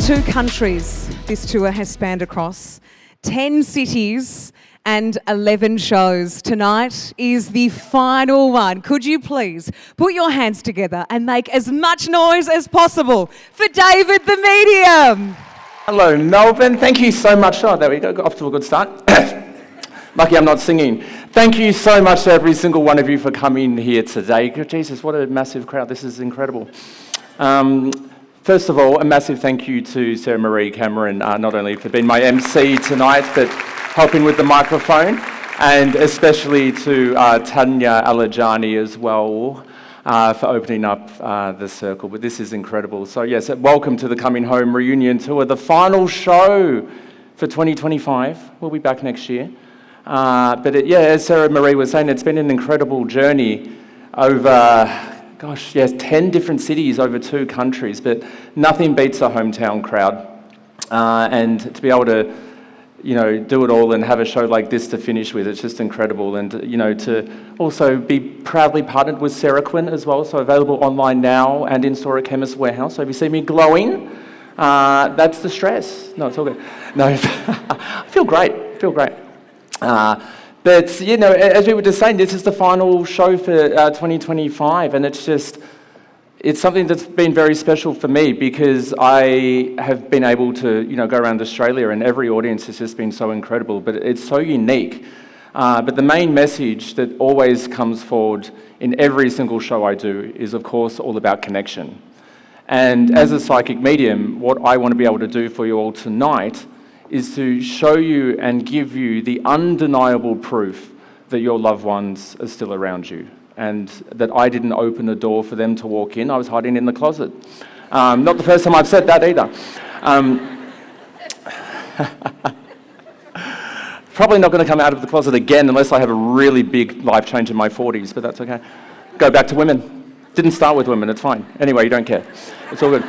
2 countries this tour has spanned across, 10 cities and 11 shows. Tonight is the final one. Could you please put your hands together and make as much noise as possible for David the Medium? Hello, Melbourne. Thank you so much. Oh, there we go. Got off to a good start. Lucky I'm not singing. Thank you so much to every single one of you for coming here today. Jesus, what a massive crowd. This is incredible. First of all, a massive thank you to Sarah Marie Cameron, not only for being my MC tonight, but helping with the microphone, and especially to Tanya Ali-Jani as well for opening up the circle. But this is incredible. So yes, welcome to the Coming Home Reunion Tour, the final show for 2025. We'll be back next year. As Sarah Marie was saying, it's been an incredible journey over 10 different cities over 2 countries, but nothing beats a hometown crowd. And to be able to, do it all and have a show like this to finish with, it's just incredible. And, to also be proudly partnered with CeraQuin as well, so available online now and in store at Chemist Warehouse. So if you see me glowing, that's the stress. No, it's all good. No, I feel great. But, as we were just saying, this is the final show for 2025, and it's something that's been very special for me because I have been able to, go around Australia, and every audience has just been so incredible, but it's so unique. But the main message that always comes forward in every single show I do is, of course, all about connection. And as a psychic medium, what I want to be able to do for you all tonight is to show you and give you the undeniable proof that your loved ones are still around you, and that I didn't open the door for them to walk in. I was hiding in the closet. Not the first time I've said that either. Probably not going to come out of the closet again unless I have a really big life change in my 40s, but that's okay. Go back to women. Didn't start with women, it's fine. Anyway, you don't care. It's all good.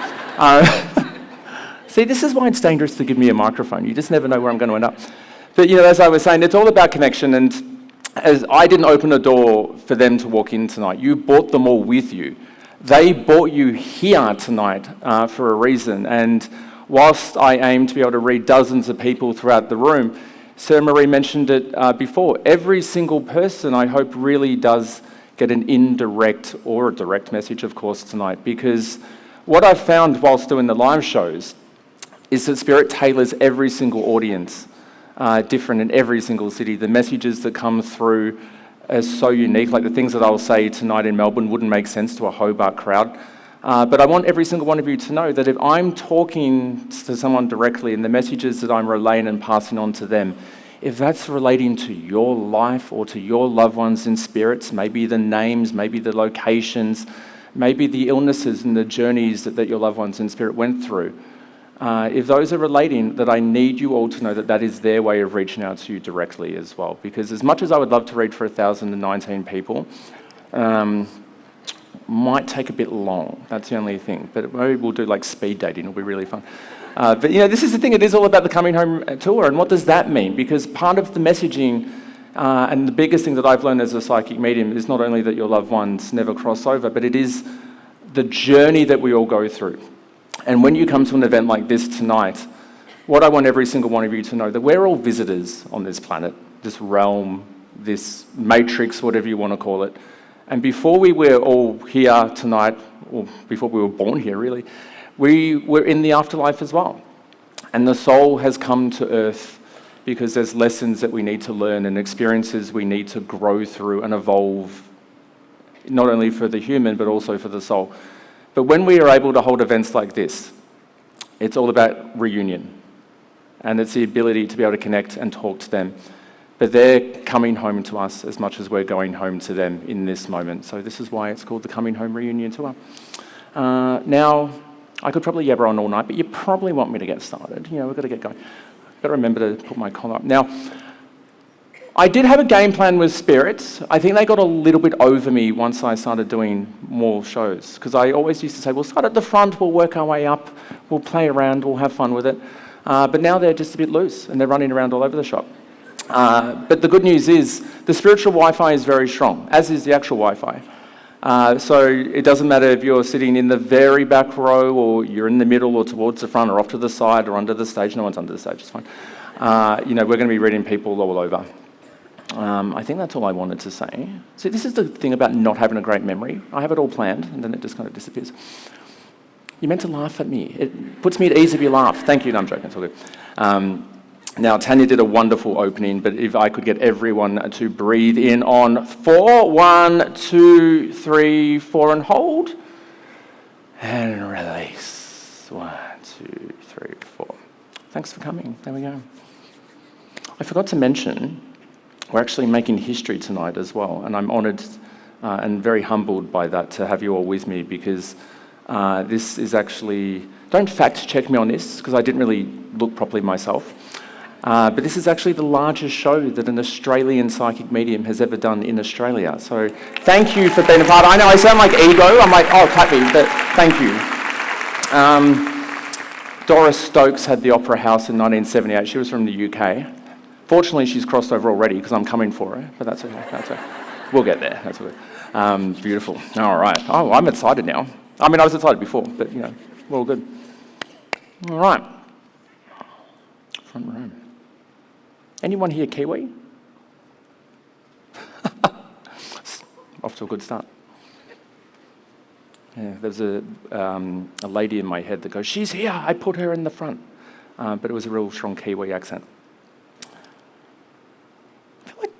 See, this is why it's dangerous to give me a microphone. You just never know where I'm going to end up. But, as I was saying, it's all about connection. And as I didn't open a door for them to walk in tonight, you brought them all with you. They brought you here tonight for a reason. And whilst I aim to be able to read dozens of people throughout the room, Sarah Marie mentioned it before. Every single person, I hope, really does get an indirect or a direct message, of course, tonight. Because what I've found whilst doing the live shows is that Spirit tailors every single audience different in every single city. The messages that come through are so unique, like the things that I'll say tonight in Melbourne wouldn't make sense to a Hobart crowd. But I want every single one of you to know that if I'm talking to someone directly and the messages that I'm relaying and passing on to them, if that's relating to your life or to your loved ones in spirits, maybe the names, maybe the locations, maybe the illnesses and the journeys that your loved ones in spirit went through, if those are relating, that I need you all to know that that is their way of reaching out to you directly as well. Because as much as I would love to read for 1,019 people, might take a bit long. That's the only thing. But maybe we'll do like speed dating. It'll be really fun. But this is the thing. It is all about the Coming Home Tour. And what does that mean? Because part of the messaging and the biggest thing that I've learned as a psychic medium is not only that your loved ones never cross over, but it is the journey that we all go through. And when you come to an event like this tonight, what I want every single one of you to know, that we're all visitors on this planet, this realm, this matrix, whatever you want to call it. And before we were all here tonight, or before we were born here really, we were in the afterlife as well. And the soul has come to earth because there's lessons that we need to learn and experiences we need to grow through and evolve, not only for the human, but also for the soul. But when we are able to hold events like this, it's all about reunion. And it's the ability to be able to connect and talk to them. But they're coming home to us as much as we're going home to them in this moment. So this is why it's called the Coming Home Reunion Tour. Now, I could probably yabber on all night, but you probably want me to get started. We've got to get going. I've got to remember to put my collar up. Now, I did have a game plan with spirits. I think they got a little bit over me once I started doing more shows, because I always used to say, we'll start at the front, we'll work our way up, we'll play around, we'll have fun with it. But now they're just a bit loose and they're running around all over the shop. But the good news is the spiritual Wi-Fi is very strong, as is the actual Wi-Fi. So it doesn't matter if you're sitting in the very back row or you're in the middle or towards the front or off to the side or under the stage. No one's under the stage, it's fine. We're going to be reading people all over. I think that's all I wanted to say. See, this is the thing about not having a great memory. I have it all planned and then it just kind of disappears. You meant to laugh at me. It puts me at ease if you laugh. Thank you. No, I'm joking. It's all good. Now, Tanya did a wonderful opening, but if I could get everyone to breathe in on 4, 1, 2, 3, 4, and hold. And release. 1, 2, 3, 4. Thanks for coming. There we go. I forgot to mention, we're actually making history tonight as well, and I'm honoured and very humbled by that to have you all with me, because this is actually, don't fact check me on this because I didn't really look properly myself, but this is actually the largest show that an Australian psychic medium has ever done in Australia. So thank you for being a part. I know I sound like ego, I'm like, oh, clap me, but thank you. Doris Stokes had the Opera House in 1978. She was from the UK. Fortunately, she's crossed over already because I'm coming for her, but that's okay. That's okay. We'll get there. That's okay. Beautiful. All right. Oh, I'm excited now. I mean, I was excited before, but, we're all good. All right. Front row. Anyone here Kiwi? Off to a good start. Yeah, there's a lady in my head that goes, she's here, I put her in the front. But it was a real strong Kiwi accent. I feel like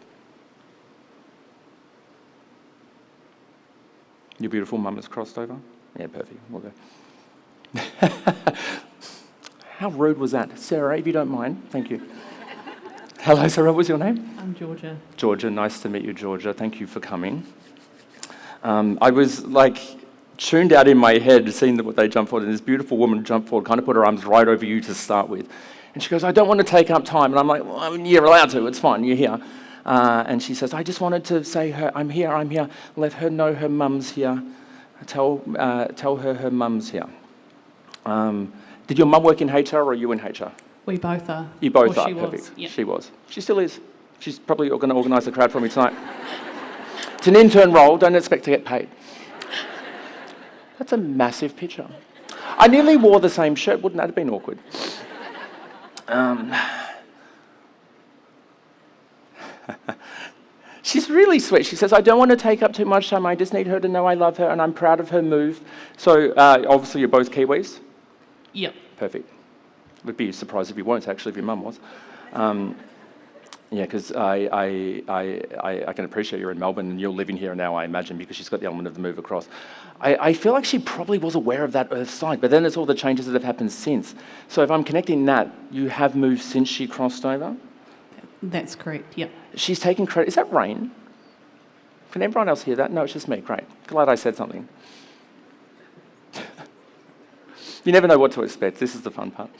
your beautiful mum has crossed over? Yeah, perfect, we'll go. How rude was that? Sarah, if you don't mind, thank you. Hello, Sarah, what was your name? I'm Georgia. Georgia, nice to meet you, Georgia. Thank you for coming. I was tuned out in my head, seeing what they jumped forward, and this beautiful woman jumped forward, kind of put her arms right over you to start with. And she goes, I don't want to take up time. And I'm like, well, you're allowed to, it's fine, you're here. And she says, I just wanted to say I'm here. Let her know her mum's here. Tell her her mum's here. Did your mum work in HR or are you in HR? We both are. You both are, she perfect. Was. Yep. She was. She still is. She's probably going to organise the crowd for me tonight. It's an intern role, don't expect to get paid. That's a massive picture. I nearly wore the same shirt, wouldn't that have been awkward? She's really sweet. She says, I don't want to take up too much time. I just need her to know I love her and I'm proud of her move. So obviously you're both Kiwis? Yep. Perfect. Would be surprised if you weren't, actually, if your mum was. Yeah, because I can appreciate you're in Melbourne and you're living here now, I imagine, because she's got the element of the move across. I feel like she probably was aware of that Earth side, but then it's all the changes that have happened since. So if I'm connecting that, you have moved since she crossed over? That's correct, yep. She's taking credit. Is that rain? Can everyone else hear that? No, it's just me. Great. Glad I said something. You never know what to expect. This is the fun part.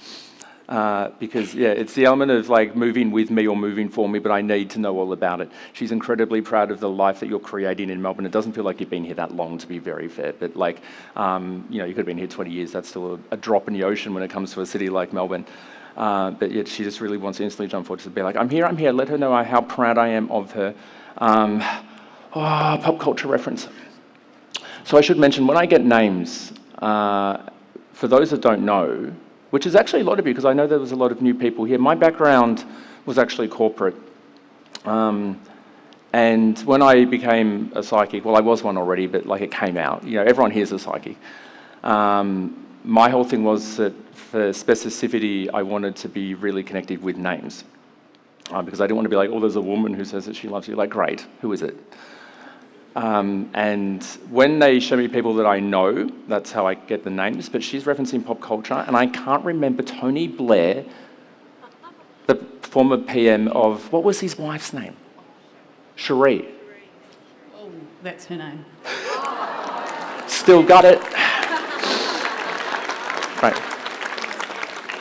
Because, yeah, it's the element of moving with me or moving for me, but I need to know all about it. She's incredibly proud of the life that you're creating in Melbourne. It doesn't feel like you've been here that long, to be very fair, but you could have been here 20 years. That's still a drop in the ocean when it comes to a city like Melbourne. But yet she just really wants to instantly jump forward to be like, I'm here. Let her know how proud I am of her. Pop culture reference. So I should mention, when I get names, for those that don't know, which is actually a lot of you, because I know there was a lot of new people here. My background was actually corporate. And when I became a psychic, well, I was one already, but it came out. Everyone here's a psychic. My whole thing was that for specificity, I wanted to be really connected with names. Because I didn't want to be like, oh, there's a woman who says that she loves you. Great, who is it? And when they show me people that I know, that's how I get the names, but she's referencing pop culture, and I can't remember Tony Blair, the former PM of, what was his wife's name? Cherie. Oh, that's her name. Still got it. Right.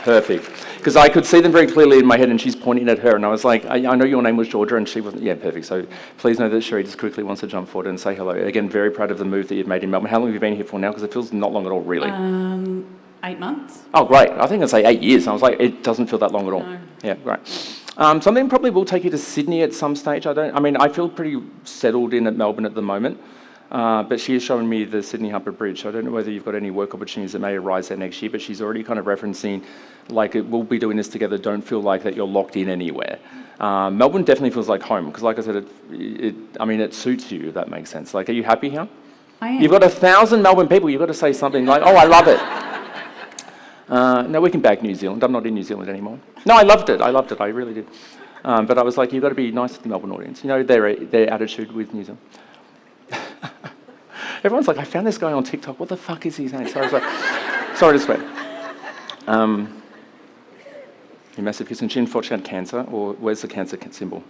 Perfect. Because I could see them very clearly in my head, and she's pointing at her, and I was like, I know your name was Georgia, and she wasn't. Yeah, perfect. So please know that Cherie just quickly wants to jump forward and say hello. Again, very proud of the move that you've made in Melbourne. How long have you been here for now? Because it feels not long at all, really. 8 months. Oh, great. I think I'd say 8 years. I was like, it doesn't feel that long at all. No. Yeah, great. Something probably will take you to Sydney at some stage. I feel pretty settled in at Melbourne at the moment. But she is showing me the Sydney Harbour Bridge. So I don't know whether you've got any work opportunities that may arise there next year, but she's already kind of referencing, like, we'll be doing this together. Don't feel like that you're locked in anywhere. Melbourne definitely feels like home, because like I said, it suits you, if that makes sense. Like, are you happy here? I am. You've got 1,000 Melbourne people. You've got to say something like, oh, I love it. No, we can back New Zealand. I'm not in New Zealand anymore. No, I loved it. I really did. But I was like, you've got to be nice to the Melbourne audience. You know, their attitude with New Zealand. Everyone's like, I found this guy on TikTok. What the fuck is he saying? So I was like, sorry to swear. Your massive kiss and she unfortunately had cancer, or where's the cancer symbol?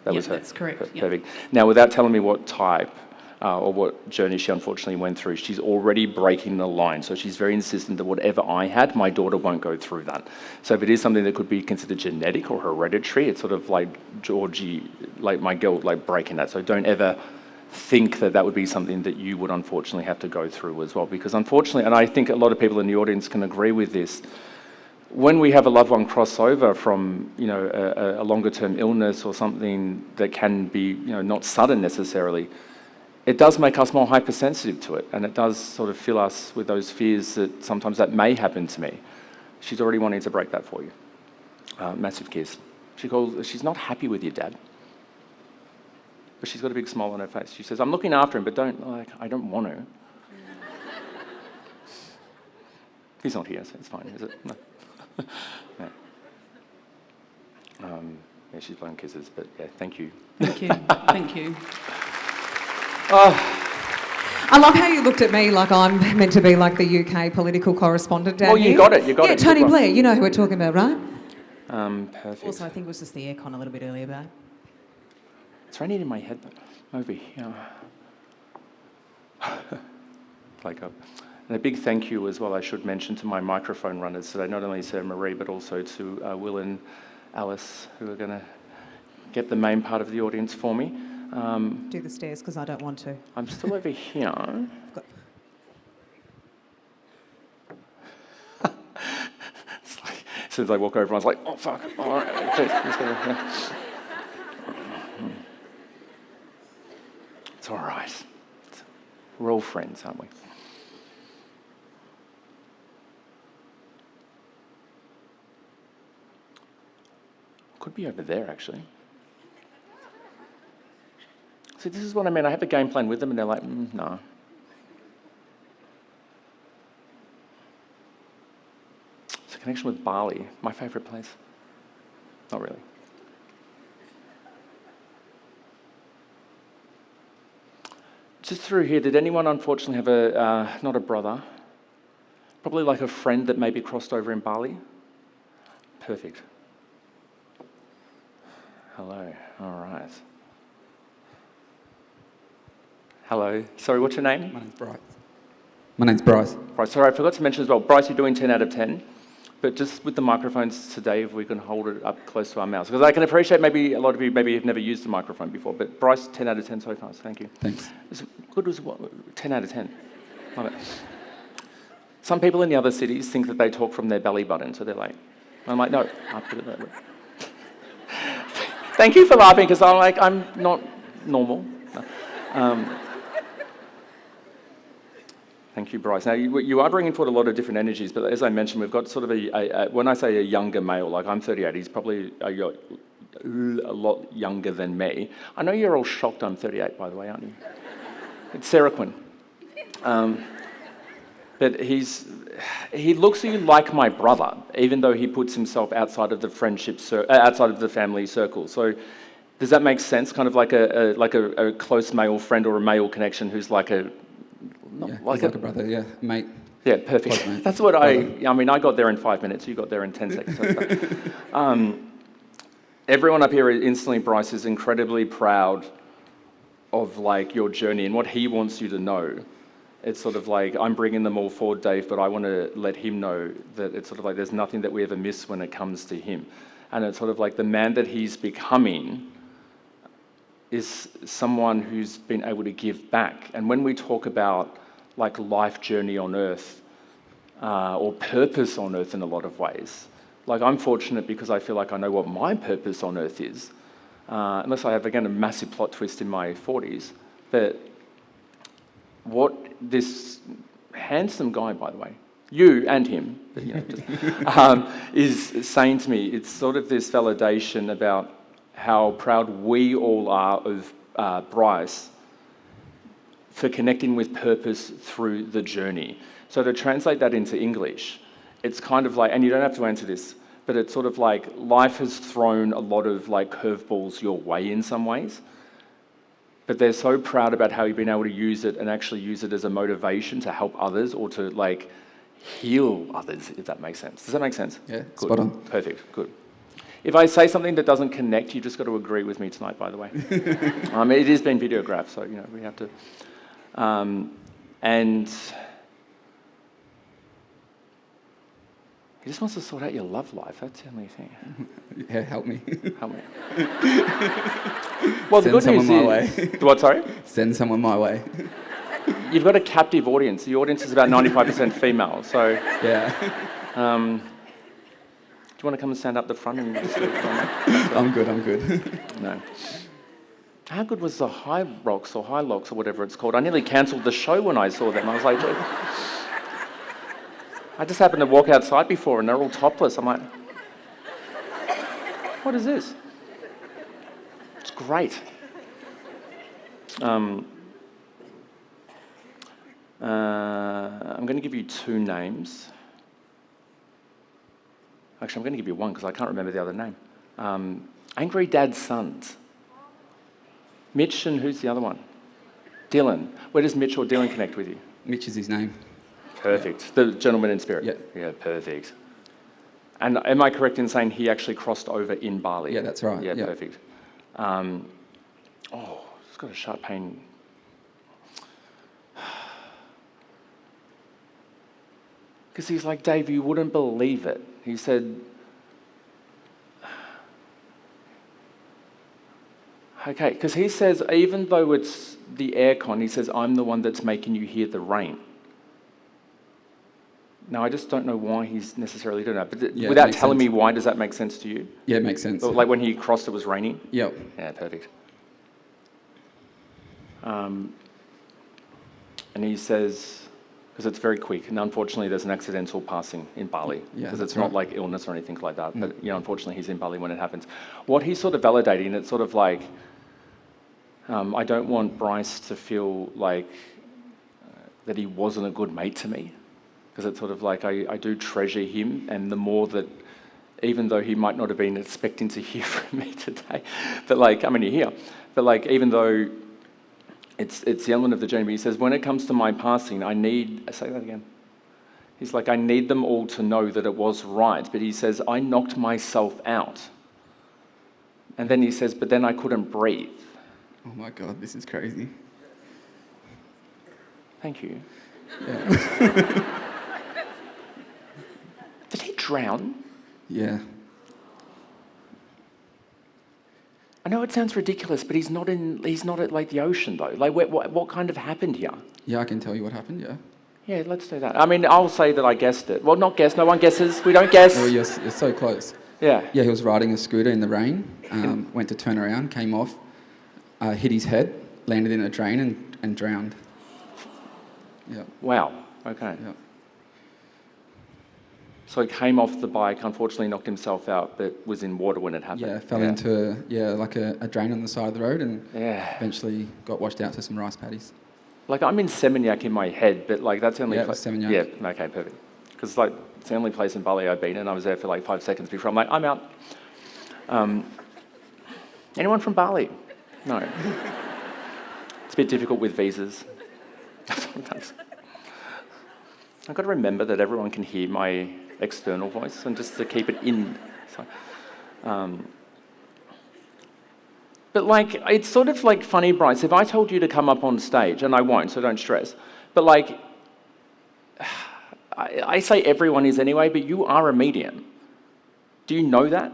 That was her. That's correct. Yep. Perfect. Now, without telling me what type or what journey she unfortunately went through, she's already breaking the line. So she's very insistent that whatever I had, my daughter won't go through that. So if it is something that could be considered genetic or hereditary, it's sort of like Georgie, like my girl, like breaking that. So don't ever think that that would be something that you would unfortunately have to go through as well. Because unfortunately, and I think a lot of people in the audience can agree with this, when we have a loved one cross over from, you know, a longer term illness or something that can be, you know, not sudden necessarily, it does make us more hypersensitive to it, and it does sort of fill us with those fears that sometimes that may happen to me. She's already wanting to break that for you. Massive kiss. She's not happy with your dad, but she's got a big smile on her face. She says, I'm looking after him, but I don't want to. He's not here, so it's fine, is it? No. No. Yeah, she's blowing kisses, but yeah, thank you. Thank you. Thank you. I love how you looked at me like I'm meant to be like the UK political correspondent down here. Well, you got it. Yeah, Tony Blair, you know who we're talking about, right? Perfect. Also, I think it was just the aircon a little bit earlier, babe. It's raining in my head, but over here. Like up. And a big thank you as well, I should mention, to my microphone runners today, not only to Maree, but also to Will and Alice, who are going to get the main part of the audience for me. Do the stairs, because I don't want to. I'm still over here. It's like, as soon as I walk over, I was like, oh, fuck. All right, please, let's go. Yeah. It's all right. We're all friends, aren't we? Could be over there, actually. See, this is what I mean. I have a game plan with them, and they're like, no. It's a connection with Bali, my favourite place. Not really. Just through here, did anyone unfortunately have not a brother, probably like a friend that maybe crossed over in Bali? Perfect. Hello, all right. Hello, sorry, what's your name? My name's Bryce. My name's Bryce. Bryce, sorry, I forgot to mention as well, Bryce, you're doing 10 out of 10, but just with the microphones today, if we can hold it up close to our mouths, because I can appreciate maybe a lot of you maybe have never used a microphone before, but Bryce, 10 out of 10 so far, so thank you. Thanks. Good was what? 10 out of 10. Love it. Some people in the other cities think that they talk from their belly button, so they're like, I'm like, no, I'll put it that way. Thank you for laughing, because I'm not normal. Thank you, Bryce. Now, you are bringing forward a lot of different energies, but as I mentioned, we've got sort of when I say a younger male, like I'm 38, he's probably a lot younger than me. I know you're all shocked I'm 38, by the way, aren't you? It's CeraQuin. But he looks at you like my brother, even though he puts himself outside of the outside of the family circle. So does that make sense? Kind of like a close male friend or a male connection who's like a... like a brother, yeah, mate. Yeah, perfect. That's what I mean, I got there in 5 minutes, you got there in 10 seconds. Everyone up here instantly, Bryce, is incredibly proud of like your journey and what he wants you to know. It's sort of like, I'm bringing them all forward, Dave, but I want to let him know that it's sort of like there's nothing that we ever miss when it comes to him. And it's sort of like the man that he's becoming is someone who's been able to give back. And when we talk about like life journey on earth or purpose on earth in a lot of ways, like I'm fortunate because I feel like I know what my purpose on earth is, unless I have, again, a massive plot twist in my 40s. But what this handsome guy, by the way, you and him, but, is saying to me, it's sort of this validation about how proud we all are of Bryce for connecting with purpose through the journey. So to translate that into English, it's kind of like, and you don't have to answer this, but it's sort of like life has thrown a lot of like curveballs your way in some ways, but they're so proud about how you've been able to use it and actually use it as a motivation to help others or to like heal others, if that makes sense. Does that make sense? Yeah, good. spot on. Perfect, good. If I say something that doesn't connect, you just got to agree with me tonight, by the way. It is being videographed, so we have to. And he just wants to sort out your love life. That's the only thing. Yeah, help me. Help me. Well, the good news is... What, sorry? Send someone my way. You've got a captive audience. The audience is about 95% female, so... Yeah. Do you want to come and stand up the front and just I'm good. No. How good was the High Locks or whatever it's called? I nearly cancelled the show when I saw them. I was like, I just happened to walk outside before and they're all topless. I'm like, what is this? It's great. I'm going to give you two names. Actually, I'm going to give you one because I can't remember the other name. Angry Dad's Sons. Mitch and who's the other one? Dylan. Where does Mitch or Dylan connect with you? Mitch is his name. Perfect. The gentleman in spirit? Yeah. Yeah, perfect. And am I correct in saying he actually crossed over in Bali? Yeah, that's right. Yeah, yeah. perfect. It's got a sharp pain. Because he's like, Dave, you wouldn't believe it. He said, okay, because he says, even though it's the aircon, he says, I'm the one that's making you hear the rain. Now, I just don't know why he's necessarily doing that. But without telling me why, does that make sense to you? Yeah, it makes sense. Like when he crossed, it was raining? Yep. Yeah, perfect. And he says, because it's very quick, and unfortunately there's an accidental passing in Bali, because it's not like illness or anything like that, but unfortunately he's in Bali when it happens. What he's sort of validating, it's sort of like, I don't want Bryce to feel like that he wasn't a good mate to me, because it's sort of like I do treasure him, and the more that, even though he might not have been expecting to hear from me today, but like, I mean, you're here, but like, even though it's the element of the journey, but he says, when it comes to my passing, say that again. He's like, I need them all to know that it was right, but he says, I knocked myself out. And then he says, but then I couldn't breathe. Oh my God, this is crazy. Thank you. Yeah. Did he drown? Yeah. I know it sounds ridiculous, but he's not at like the ocean though. Like what kind of happened here? Yeah, I can tell you what happened, yeah. Yeah, let's do that. I mean, I'll say that I guessed it. Well, not guess, no one guesses. We don't guess. Oh, you're so close. Yeah. Yeah, he was riding a scooter in the rain, went to turn around, came off, hit his head, landed in a drain and drowned. Yeah. Wow, okay. Yeah. So he came off the bike, unfortunately knocked himself out, but was in water when it happened. Yeah, fell into like a drain on the side of the road and eventually got washed out to some rice paddies. Like, I'm in Seminyak in my head, but like that's the only place. Seminyak. Yeah, okay, perfect. Because like it's the only place in Bali I've been, and I was there for like 5 seconds before I'm like, I'm out. Anyone from Bali? No. It's a bit difficult with visas. Sometimes. I've got to remember that everyone can hear my external voice and just to keep it in. So, but like, it's sort of like funny, Bryce, if I told you to come up on stage, and I won't, so don't stress, but like, I say everyone is anyway, but you are a medium. Do you know that?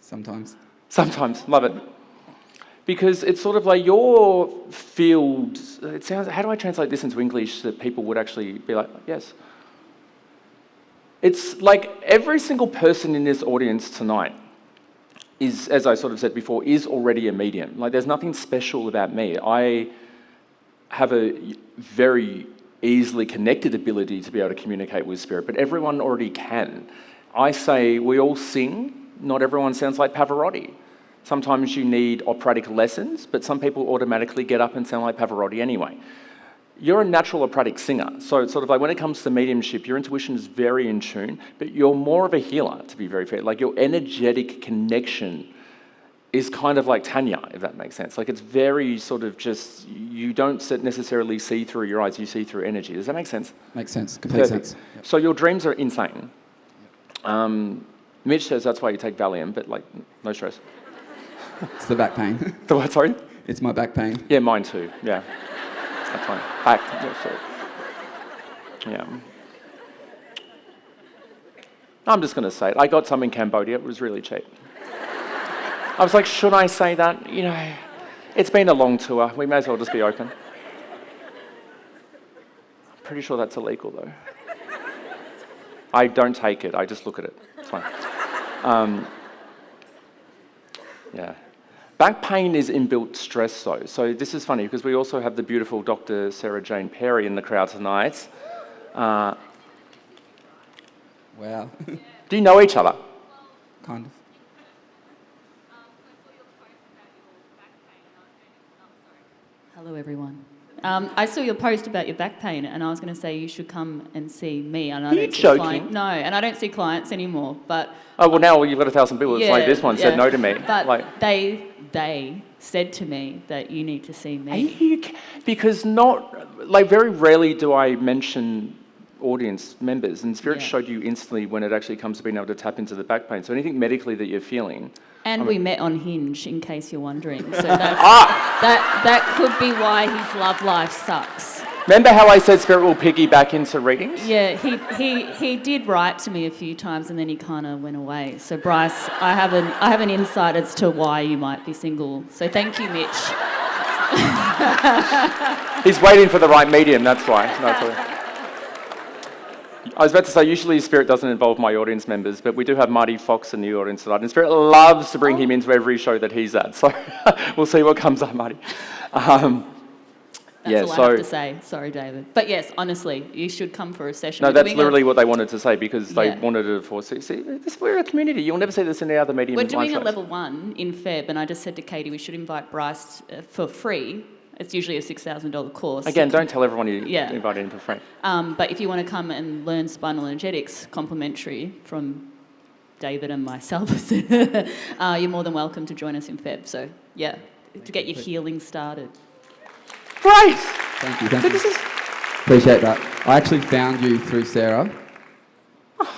Sometimes. Sometimes, love it. Because it's sort of like your field, it sounds, how do I translate this into English that people would actually be like, yes? It's like every single person in this audience tonight is, as I sort of said before, is already a medium. Like there's nothing special about me. have a very easily connected ability to be able to communicate with spirit, but everyone already can. I say we all sing, not everyone sounds like Pavarotti. Sometimes you need operatic lessons, but some people automatically get up and sound like Pavarotti anyway. You're a natural operatic singer, so it's sort of like when it comes to mediumship, your intuition is very in tune, but you're more of a healer, to be very fair. Like your energetic connection is kind of like Tanya, if that makes sense. Like it's very sort of just, you don't necessarily see through your eyes, you see through energy. Does that make sense? Makes sense, complete Perfect. sense. Yep. So your dreams are insane. Mitch says that's why you take Valium, but like, no stress. It's the back pain. The what, sorry? It's my back pain. Yeah, mine too, yeah. That's fine. Back, yeah, sorry. Yeah. I'm just going to say it. I got some in Cambodia. It was really cheap. I was like, should I say that? You know, it's been a long tour. We may as well just be open. I'm pretty sure that's illegal, though. I don't take it. I just look at it. It's fine. Yeah. Back pain is inbuilt stress, though. So this is funny because we also have the beautiful Dr. Sarah Jane Perry in the crowd tonight. Wow. Do you know each other? Kind of. Hello, everyone. I saw your post about your back pain, and I was going to say you should come and see me. And I Are you don't see joking? No, and I don't see clients anymore. But Oh, well, now you've got 1,000 people. It's like this one said no to me. But like, they said to me that you need to see me. because very rarely do I mention audience members, and Spirit showed you instantly when it actually comes to being able to tap into the back pain. So anything medically that you're feeling. And we met on Hinge, in case you're wondering. So that could be why his love life sucks. Remember how I said Spirit will piggyback into readings? Yeah, he did write to me a few times and then he kind of went away. So Bryce, I have an insight as to why you might be single. So thank you, Mitch. He's waiting for the right medium, that's why. I was about to say, usually Spirit doesn't involve my audience members, but we do have Marty Fox in the audience tonight, and Spirit loves to bring him into every show that he's at. So we'll see what comes up, Marty. That's all I have to say. Sorry, David. But yes, honestly, you should come for a session. No, that's literally what they wanted to say because they wanted it for. See, we're a community. You'll never see this in any other medium. We're doing a level 1 in Feb, and I just said to Katie we should invite Bryce for free. It's usually a $6,000 course. Again, don't tell everyone you invited in for free. But if you want to come and learn spinal energetics complimentary from David and myself, you're more than welcome to join us in Feb. So, yeah, to get your healing started. Great! Thank you. Appreciate that. I actually found you through Sarah.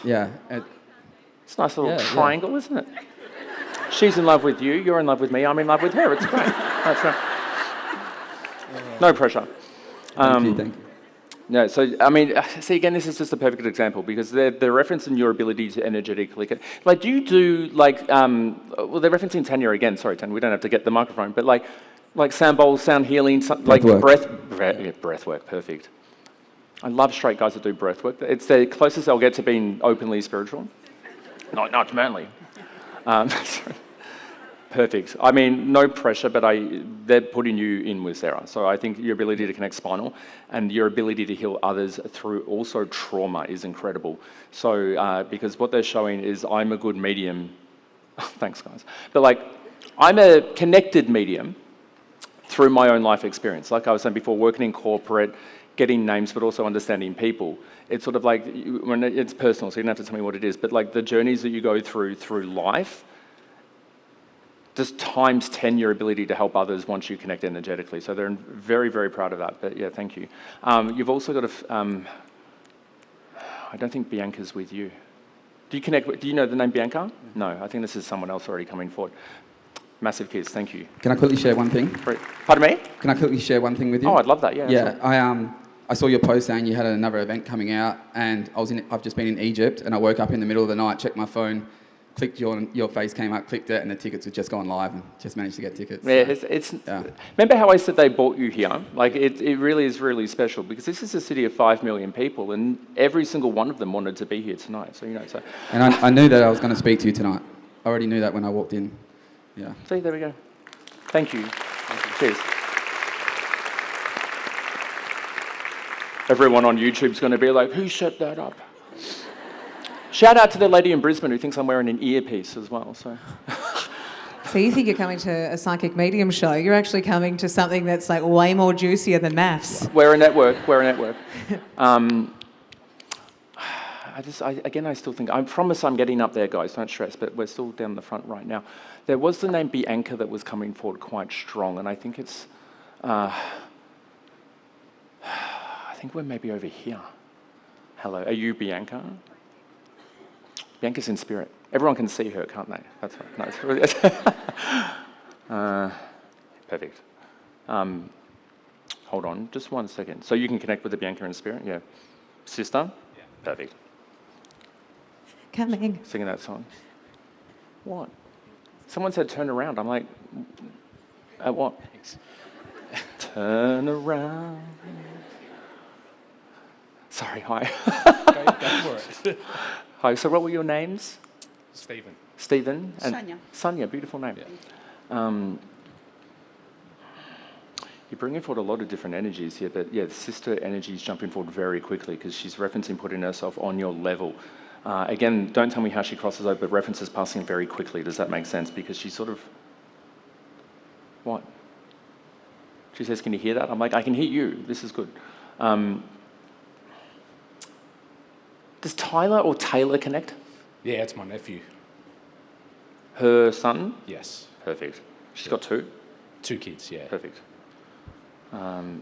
Yeah. It's a nice little triangle, isn't it? She's in love with you, you're in love with me, I'm in love with her. It's great. That's great. No pressure. Thank you. No, so, I mean, see, again, this is just a perfect example because they're referencing your ability to energetically... Like, do you do, like... well, they're referencing Tanya again. Sorry, Tanya, we don't have to get the microphone. But, like sound bowls, sound healing, breath work, perfect. I love straight guys that do breath work. It's the closest they'll get to being openly spiritual. Not manly. Perfect. I mean, no pressure, but they're putting you in with Sarah. So I think your ability to connect spinal and your ability to heal others through also trauma is incredible. So because what they're showing is I'm a good medium. Thanks, guys. But I'm a connected medium through my own life experience. Like I was saying before, working in corporate, getting names, but also understanding people. It's sort of like, when it's personal, so you don't have to tell me what it is, but like the journeys that you go through life, just times 10 your ability to help others once you connect energetically. So they're very, very proud of that. But yeah, thank you. You've also got I don't think Bianca's with you. Do you know the name Bianca? No, I think this is someone else already coming forward. Massive kiss, thank you. Can I quickly share one thing? Pardon me? Can I quickly share one thing with you? Oh, I'd love that, yeah. Yeah, I saw your post saying you had another event coming out, and I've just been in Egypt, and I woke up in the middle of the night, checked my phone, clicked your face came up, clicked it, and the tickets had just gone live, and just managed to get tickets. Yeah, Remember how I said they brought you here? Like, it really is really special, because this is a city of 5 million people, and every single one of them wanted to be here tonight, so, so... And I knew that I was going to speak to you tonight. I already knew that when I walked in. Yeah. See, there we go. Thank you. Cheers. Everyone on YouTube's going to be like, who set that up? Shout out to the lady in Brisbane who thinks I'm wearing an earpiece as well. So So you think you're coming to a psychic medium show? You're actually coming to something that's like way more juicier than maths. we're a network. I still think, I promise I'm getting up there, guys, don't stress, but we're still down the front right now. There was the name Bianca that was coming forward quite strong, and I think it's, I think we're maybe over here. Hello, are you Bianca? Bianca's in spirit. Everyone can see her, can't they? That's right. No, perfect. Hold on, just 1 second. So you can connect with the Bianca in spirit? Yeah. Sister? Yeah. Perfect. Coming. Singing that song. What? Someone said turn around. I'm like, at what? Turn around. Sorry, hi. Go for it. Hi, so what were your names? Stephen. Stephen? And Sonia. Sonia, beautiful name. Yeah. You're bringing forward a lot of different energies here, but yeah, the sister energy is jumping forward very quickly because she's referencing putting herself on your level. Again, don't tell me how she crosses over, but references passing very quickly. Does that make sense? Because she's sort of... What? She says, can you hear that? I'm like, I can hear you. This is good. Does Tyler or Taylor connect? Yeah, it's my nephew. Her son? Yes. Perfect. She's got 2? 2 kids, yeah. Perfect.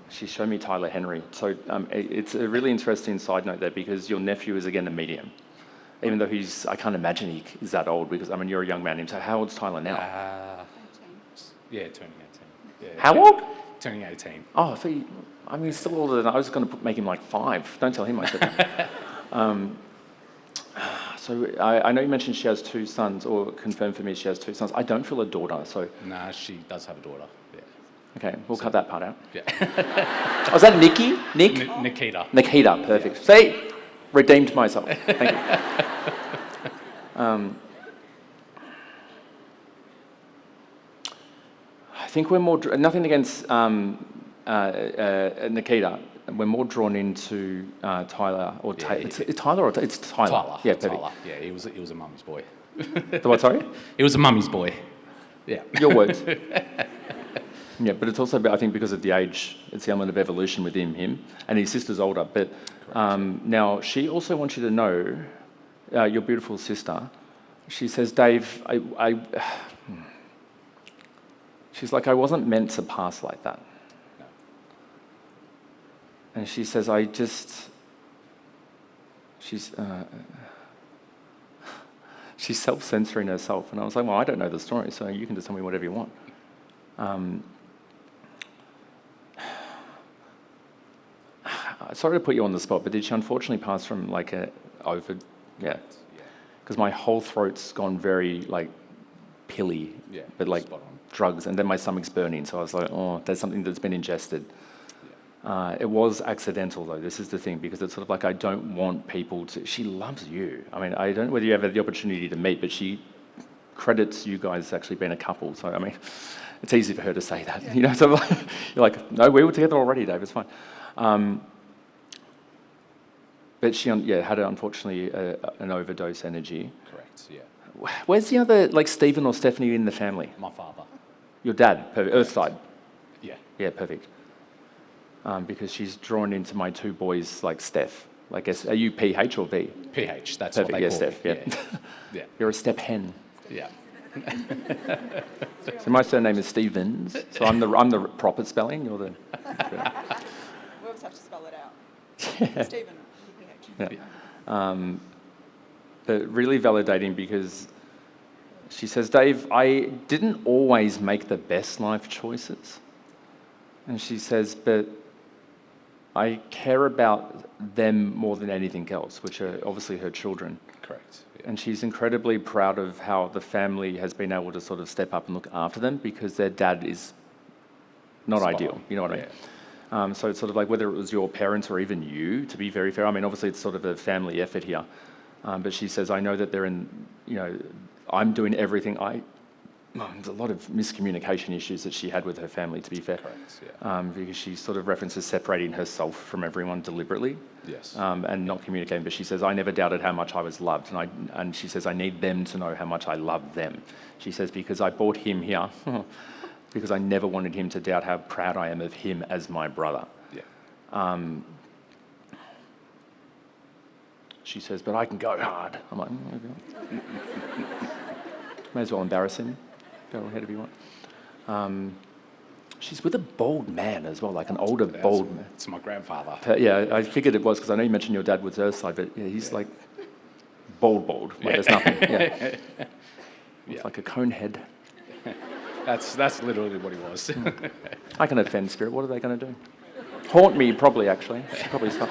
She showed me Tyler Henry. So it's a really interesting side note there because your nephew is, again, a medium. Even though I can't imagine he is that old because, I mean, you're a young man. So how old's Tyler now? Yeah, turning 18. Yeah. How old? Turning 18. Oh, so he's still older than I was going to make him like 5. Don't tell him I said that. So I know you mentioned she has 2 sons, or confirmed for me she has 2 sons. I don't feel a daughter, so... Nah, she does have a daughter, yeah. Okay, we'll cut that part out. Yeah. Oh, is that Nikki? Nick? Nikita. Nikita, perfect. Yeah. See? Redeemed myself. Thank you. I think we're more... Nothing against Nikita. We're more drawn into Tyler or Taylor. It's Tyler or it's Tyler. Tyler. Yeah, perfect. Tyler. Yeah, he was a mummy's boy. The what, sorry? He was a mummy's boy. Yeah. Your words. Yeah, but it's also, I think, because of the age, it's the element of evolution with him, and his sister's older. But now, she also wants you to know, your beautiful sister, she says, Dave, she's like, I wasn't meant to pass like that. No. And she says, she's self-censoring herself. And I was like, well, I don't know the story, so you can just tell me whatever you want. Sorry to put you on the spot, but did she unfortunately pass from like over? Yeah. Because my whole throat's gone very like pilly, Yeah, but like spot on. drugs, and then my stomach's burning. So I was like, oh, there's something that's been ingested. It was accidental though. This is the thing, because it's sort of like I don't want people to. She loves you. I mean, I don't know whether you ever had the opportunity to meet, but she credits you guys actually being a couple. So I mean, it's easy for her to say that, you know. So like, you're like, no, we were together already, Dave. It's fine. But she, had unfortunately an overdose energy. Correct, yeah. Where's the other, like Stephen or Stephanie in the family? My father. Your dad, perfect. Earth side. Yeah. Yeah, perfect. Because she's drawn into my 2 boys, like Steph. Like, are you PH or V? PH, that's Perfect, what they yeah, call Steph, me. yeah. Yeah. You're a step hen. Yeah. So my surname is Stevens. So I'm the proper spelling. You're the. We'll just have to spell it out. Yeah. Stephen. Yeah. But really validating, because she says, Dave, I didn't always make the best life choices. And she says, but I care about them more than anything else, which are obviously her children. Correct. Yeah. And she's incredibly proud of how the family has been able to sort of step up and look after them, because their dad is not Spot ideal, on. you know what I mean? So it's sort of like, whether it was your parents or even you, to be very fair, I mean, obviously it's sort of a family effort here, but she says, I know that they're in, I'm doing everything there's a lot of miscommunication issues that she had with her family, to be fair. Correct, yeah. Because she sort of references separating herself from everyone deliberately. Yes. And not communicating. But she says, I never doubted how much I was loved. And she says, I need them to know how much I love them. She says, because I brought him here, because I never wanted him to doubt how proud I am of him as my brother. Yeah. She says, but I can go hard. I'm like, okay. May as well embarrass him. Go ahead if you want. She's with a bald man as well, like an older bald man. It's my grandfather. Yeah, I figured it was because I know you mentioned your dad was Earthside, but yeah, he's like bald. Like there's nothing. Yeah. It's like a cone head. That's literally what he was. I can offend spirit. What are they going to do? Haunt me, probably, actually. Should probably stop.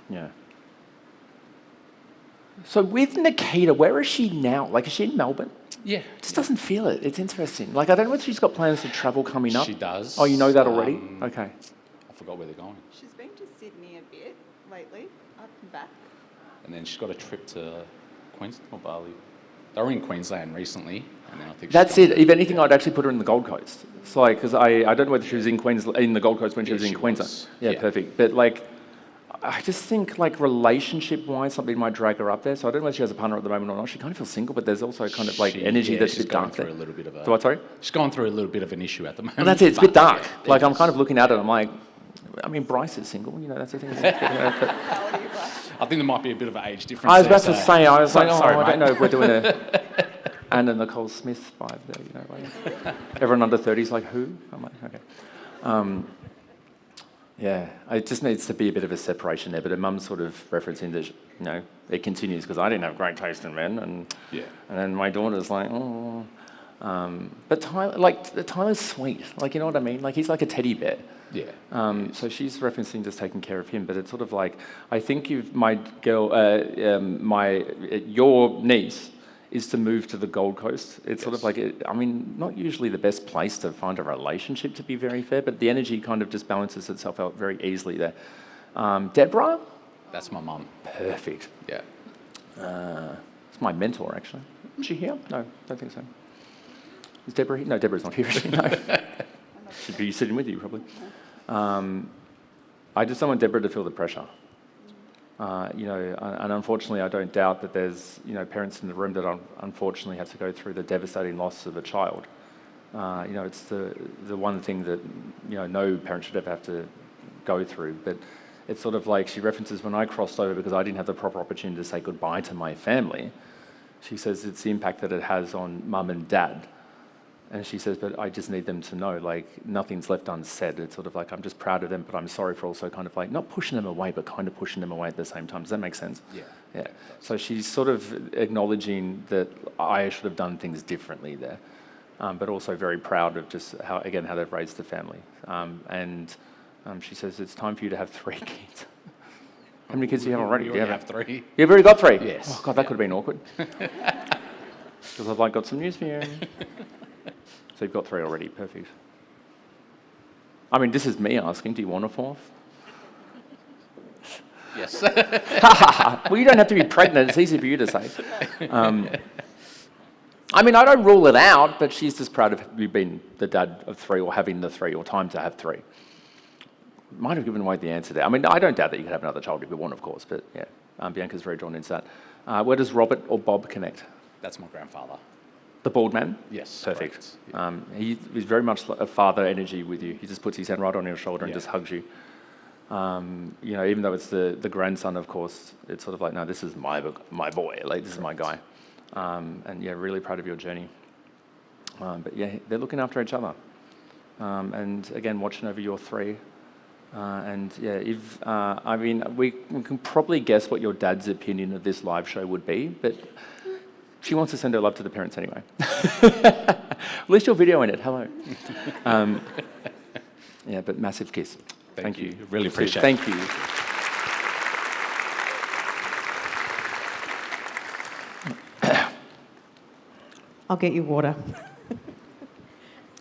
Yeah. So with Nikita, where is she now? Like, is she in Melbourne? Yeah. Just doesn't feel it. It's interesting. Like, I don't know if she's got plans to travel coming up. She does. Oh, you know that already? Okay. I forgot where they're going. She's been to Sydney a bit lately, up and back. And then she's got a trip to Queensland or Bali. They were in Queensland recently, and then I think That's it. If anything, I'd actually put her in the Gold Coast. It's like, because I don't know whether she was in the Gold Coast when she was in Queensland. Yeah, perfect. But like, I just think like relationship-wise, something might drag her up there. So I don't know whether she has a partner at the moment or not. She kind of feels single, but there's also kind of like energy that's a bit dark there. Through a little bit of a, So what, sorry? She's going through a little bit of an issue at the moment. Well, that's it. It's a bit but, dark. yeah, Like I'm kind of looking at it. I'm like, I mean, Bryce is single. You know, that's the thing. How old are you, Bryce? I think there might be a bit of an age difference. I was about there, to say, I was like, sorry, I don't mate. know if we're doing a Anna Nicole Smith vibe there, you know, like everyone under 30 is like, who? I'm like, okay. Yeah, it just needs to be a bit of a separation there, but her mum's sort of referencing that, you know, it continues because I didn't have great taste in men, and then my daughter's like, oh. But Tyler's sweet, like, you know what I mean? Like, he's like a teddy bear. Yeah. So she's referencing just taking care of him, but it's sort of like, I think your niece is to move to the Gold Coast. It's sort of like, I mean, not usually the best place to find a relationship, to be very fair, but the energy kind of just balances itself out very easily there. Deborah? That's my mum. Perfect. Yeah. It's my mentor, actually. Is she here? No, don't think so. Is Deborah here? No, Deborah's not here, is she? No. She'd be sitting with you, probably. I just don't want Deborah to feel the pressure. You know, and unfortunately, I don't doubt that there's, you know, parents in the room that unfortunately have to go through the devastating loss of a child. You know, it's the one thing that, you know, no parent should ever have to go through. But it's sort of like she references when I crossed over because I didn't have the proper opportunity to say goodbye to my family. She says it's the impact that it has on mum and dad. And she says, but I just need them to know, like, nothing's left unsaid. It's sort of like, I'm just proud of them, but I'm sorry for also kind of like, not pushing them away, but kind of pushing them away at the same time. Does that make sense? Yeah. Yeah. So she's sort of acknowledging that I should have done things differently there, but also very proud of just how they've raised the family. And she says, it's time for you to have 3 kids. How many kids do you have already? We already have 3. You've already got 3? Yes. Oh, God, that could have been awkward. Because I've like got some news for you. So you've got 3 already, perfect. I mean, this is me asking, do you want a 4th? Yes. Well, you don't have to be pregnant, it's easy for you to say. I mean, I don't rule it out, but she's just proud of you being the dad of 3 or having the 3 or time to have 3. Might have given away the answer there. I mean, I don't doubt that you could have another child if you want, of course, but yeah, Bianca's very drawn into that. Where does Robert or Bob connect? That's my grandfather. The bald man? Yes. Perfect. Yeah. He's very much like a father energy with you. He just puts his hand right on your shoulder and just hugs you. You know, even though it's the grandson, of course, it's sort of like, no, this is my boy. Like, this is my guy. And yeah, really proud of your journey. But yeah, they're looking after each other. And again, watching over your 3. And yeah, if I mean, we can probably guess what your dad's opinion of this live show would be, but she wants to send her love to the parents anyway. At least you're videoing it. Hello. Yeah, but massive kiss. Thank you. Really appreciate it. Thank you. I'll get you water.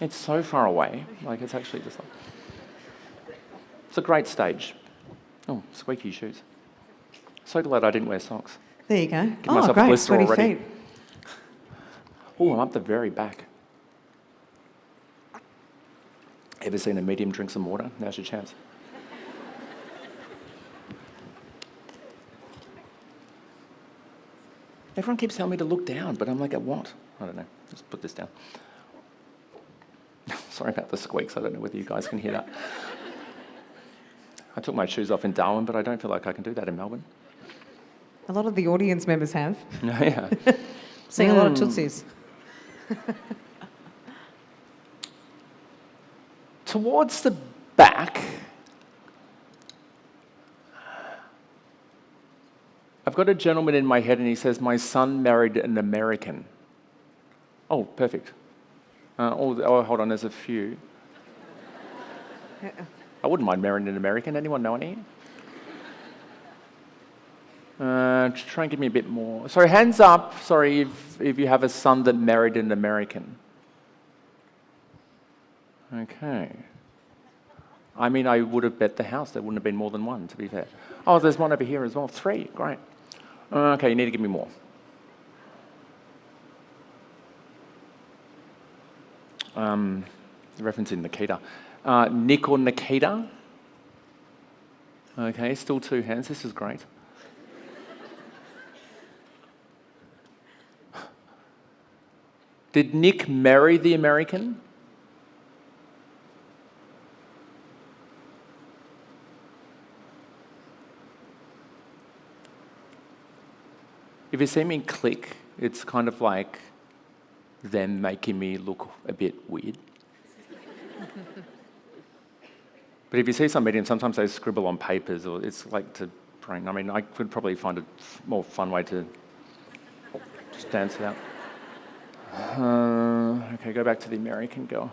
It's so far away. Like, it's actually just like... It's a great stage. Oh, squeaky shoes. So glad I didn't wear socks. There you go. Give myself a Great. blister Sweaty already. feet. Oh, I'm up the very back. Ever seen a medium drink some water? Now's your chance. Everyone keeps telling me to look down, but I'm like, at what? I don't know. Just put this down. Sorry about the squeaks. I don't know whether you guys can hear that. I took my shoes off in Darwin, but I don't feel like I can do that in Melbourne. A lot of the audience members have. Yeah. Seeing a lot of Tootsies. Towards the back, I've got a gentleman in my head and he says, my son married an American. Oh, perfect. Hold on, there's a few. I wouldn't mind marrying an American. Anyone know any? Try and give me a bit more. Sorry, hands up. Sorry, if you have a son that married an American. Okay. I mean, I would have bet the house there wouldn't have been more than one, to be fair. Oh, there's one over here as well. 3. Great. Okay, you need to give me more. Referencing Nikita. Nick or Nikita? Okay, still 2 hands. This is great. Did Nick marry the American? If you see me click, it's kind of like them making me look a bit weird. But if you see some mediums, sometimes they scribble on papers, or it's like to bring. I mean, I could probably find a more fun way to just dance it out. Okay, go back to the American girl.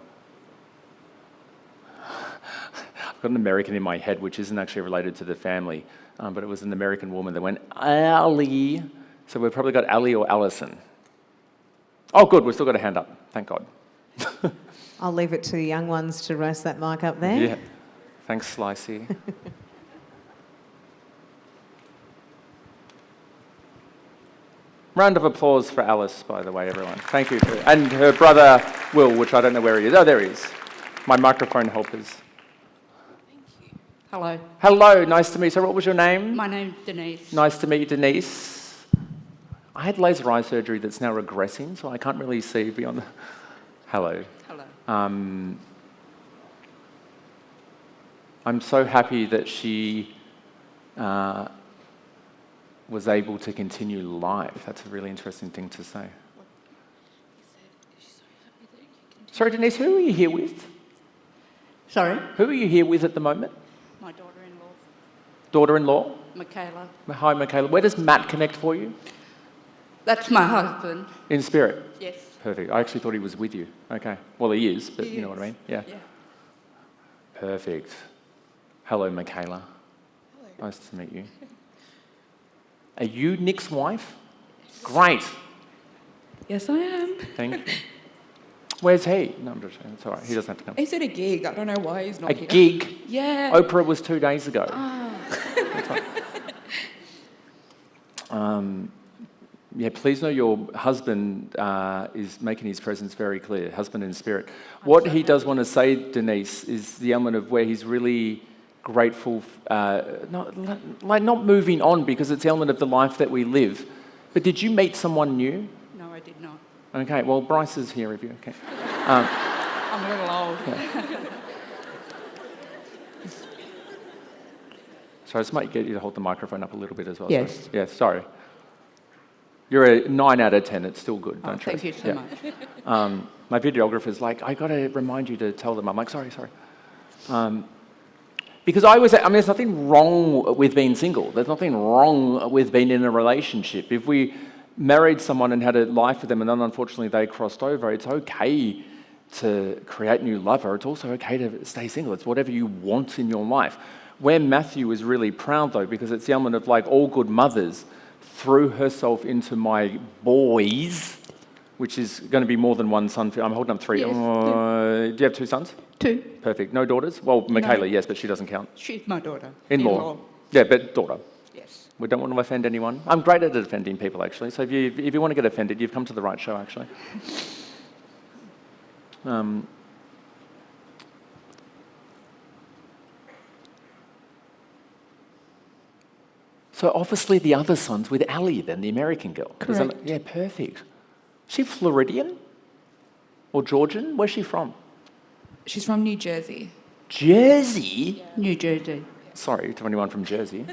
I've got an American in my head, which isn't actually related to the family, but it was an American woman that went, Ali. So we've probably got Ali or Alison. Oh, good, we've still got a hand up. Thank God. I'll leave it to the young ones to race that mic up there. Yeah. Thanks, Slicey. Round of applause for Alice, by the way, everyone. Thank you. And her brother, Will, which I don't know where he is. Oh, there he is. My microphone helpers. Hello. Hello, nice to meet you. So what was your name? My name's Denise. Nice to meet you, Denise. I had laser eye surgery that's now regressing, so I can't really see beyond the... Hello. Hello. I'm so happy that she was able to continue life. That's a really interesting thing to say. Sorry, Denise, who are you here with? Sorry? Who are you here with at the moment? My daughter-in-law, Daughter-in-law? Michaela. Hi, Michaela. Where does Matt connect for you? That's my husband. In spirit? Yes. Perfect. I actually thought he was with you. Okay. Well, he is, but you know what I mean? Yeah. Yeah. Perfect. Hello, Michaela. Hello. Nice to meet you. Are you Nick's wife? Great. Yes, I am. Thank you. Where's he? No, I'm just saying. It's all right. He doesn't have to come. He's at a gig. I don't know why he's not A here. gig? Yeah. Oprah was 2 days ago. Ah. Yeah, please know your husband is making his presence very clear, husband in spirit. What he does want to say, Denise, is the element of where he's really grateful, not moving on because it's the element of the life that we live. But did you meet someone new? No, I did not. Okay, well, Bryce is here if you, okay. I'm a little old. Yeah. Sorry, I just might get you to hold the microphone up a little bit as well. Yes. Sorry. Yeah, sorry. You're a 9 out of 10. It's still good. Don't Thank you so much. My videographer's like, I got to remind you to tell them. I'm like, sorry. Because I always say, there's nothing wrong with being single. There's nothing wrong with being in a relationship. If we married someone and had a life with them and then unfortunately they crossed over, it's okay to create new lover. It's also okay to stay single. It's whatever you want in your life. Where Matthew is really proud though, because it's the element of like all good mothers, threw herself into my boys, which is going to be more than one son. I'm holding up 3. Yes, do you have 2 sons? 2. Perfect. No daughters? Well, Michaela, No. yes, but she doesn't count. She's my daughter. In-law. Yeah, but daughter. Yes. We don't want to offend anyone. I'm great at offending people, actually. So if you want to get offended, you've come to the right show, actually. So obviously the other son's with Ali, then, the American girl. Correct. Yeah, perfect. She Floridian? Or Georgian? Where's she from? She's from New Jersey. Jersey? New Jersey. Sorry to anyone from Jersey.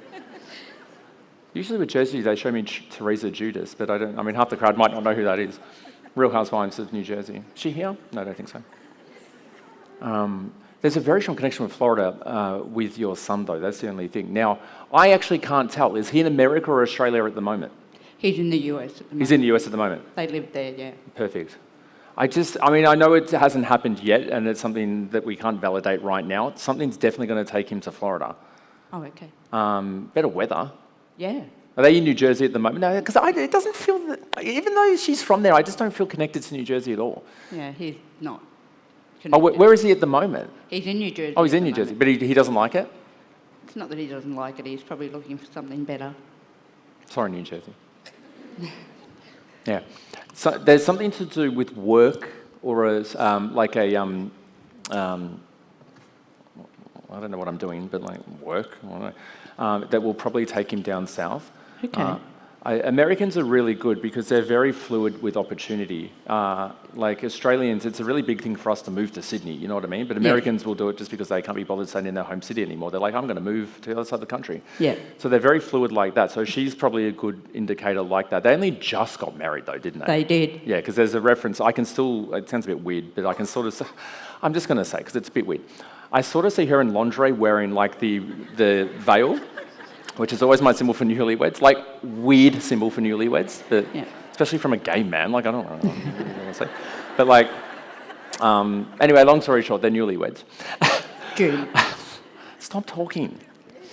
Usually with Jersey, they show me Teresa Judas, but I mean, half the crowd might not know who that is. Real Housewives of New Jersey. Is she here? No, I don't think so. There's a very strong connection with Florida with your son, though. That's the only thing. Now, I actually can't tell. Is he in America or Australia at the moment? He's in the US at the moment. He's in the US at the moment. They live there, yeah. Perfect. I know it hasn't happened yet, and it's something that we can't validate right now. Something's definitely going to take him to Florida. Oh, okay. Better weather. Yeah. Are they in New Jersey at the moment? No, because it doesn't feel that, even though she's from there, I just don't feel connected to New Jersey at all. Yeah, he's not. Oh, where is he at the moment? He's in New Jersey. Oh, he's at in the New Jersey, moment. but he doesn't like it? It's not that he doesn't like it, he's probably looking for something better. Sorry, New Jersey. Yeah. So there's something to do with work or I don't know what I'm doing, but like work, that will probably take him down south. Okay. Americans are really good because they're very fluid with opportunity. Like Australians, it's a really big thing for us to move to Sydney, you know what I mean? But Americans will do it just because they can't be bothered staying in their home city anymore. They're like, I'm going to move to the other side of the country. Yeah. So they're very fluid like that. So she's probably a good indicator like that. They only just got married though, didn't they? They did. Yeah, because there's a reference. It sounds a bit weird, but I can sort of say, I'm just going to say, because it's a bit weird. I sort of see her in lingerie wearing like the veil, which is always my symbol for newlyweds, like weird symbol for newlyweds, but especially from a gay man, like I don't know what I'm going to say. But like, anyway, long story short, they're newlyweds. June. Stop talking.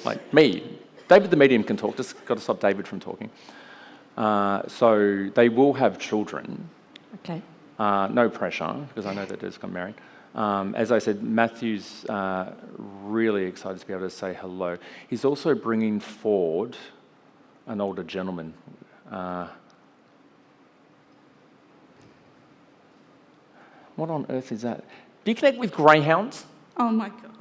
Like me. David the medium can talk, just got to stop David from talking. So they will have children. Okay. No pressure, because I know they just got married. As I said, Matthew's really excited to be able to say hello. He's also bringing forward an older gentleman. What on earth is that? Do you connect with greyhounds? Oh my God.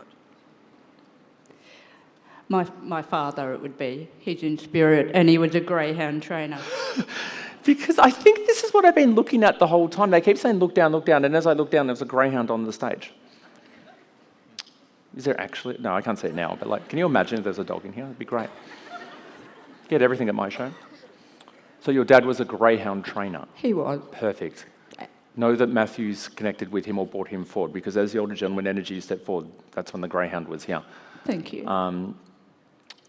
My father, it would be. He's in spirit, and he was a greyhound trainer. Because I think this is what I've been looking at the whole time. They keep saying, look down, and as I look down, there's a greyhound on the stage. Is there actually? No, I can't see it now, but like, can you imagine if there's a dog in here? It'd be great. Get everything at my show. So your dad was a greyhound trainer. He was. Perfect. Know that Matthew's connected with him or brought him forward, because as the older gentleman energy stepped forward, that's when the greyhound was here. Thank you.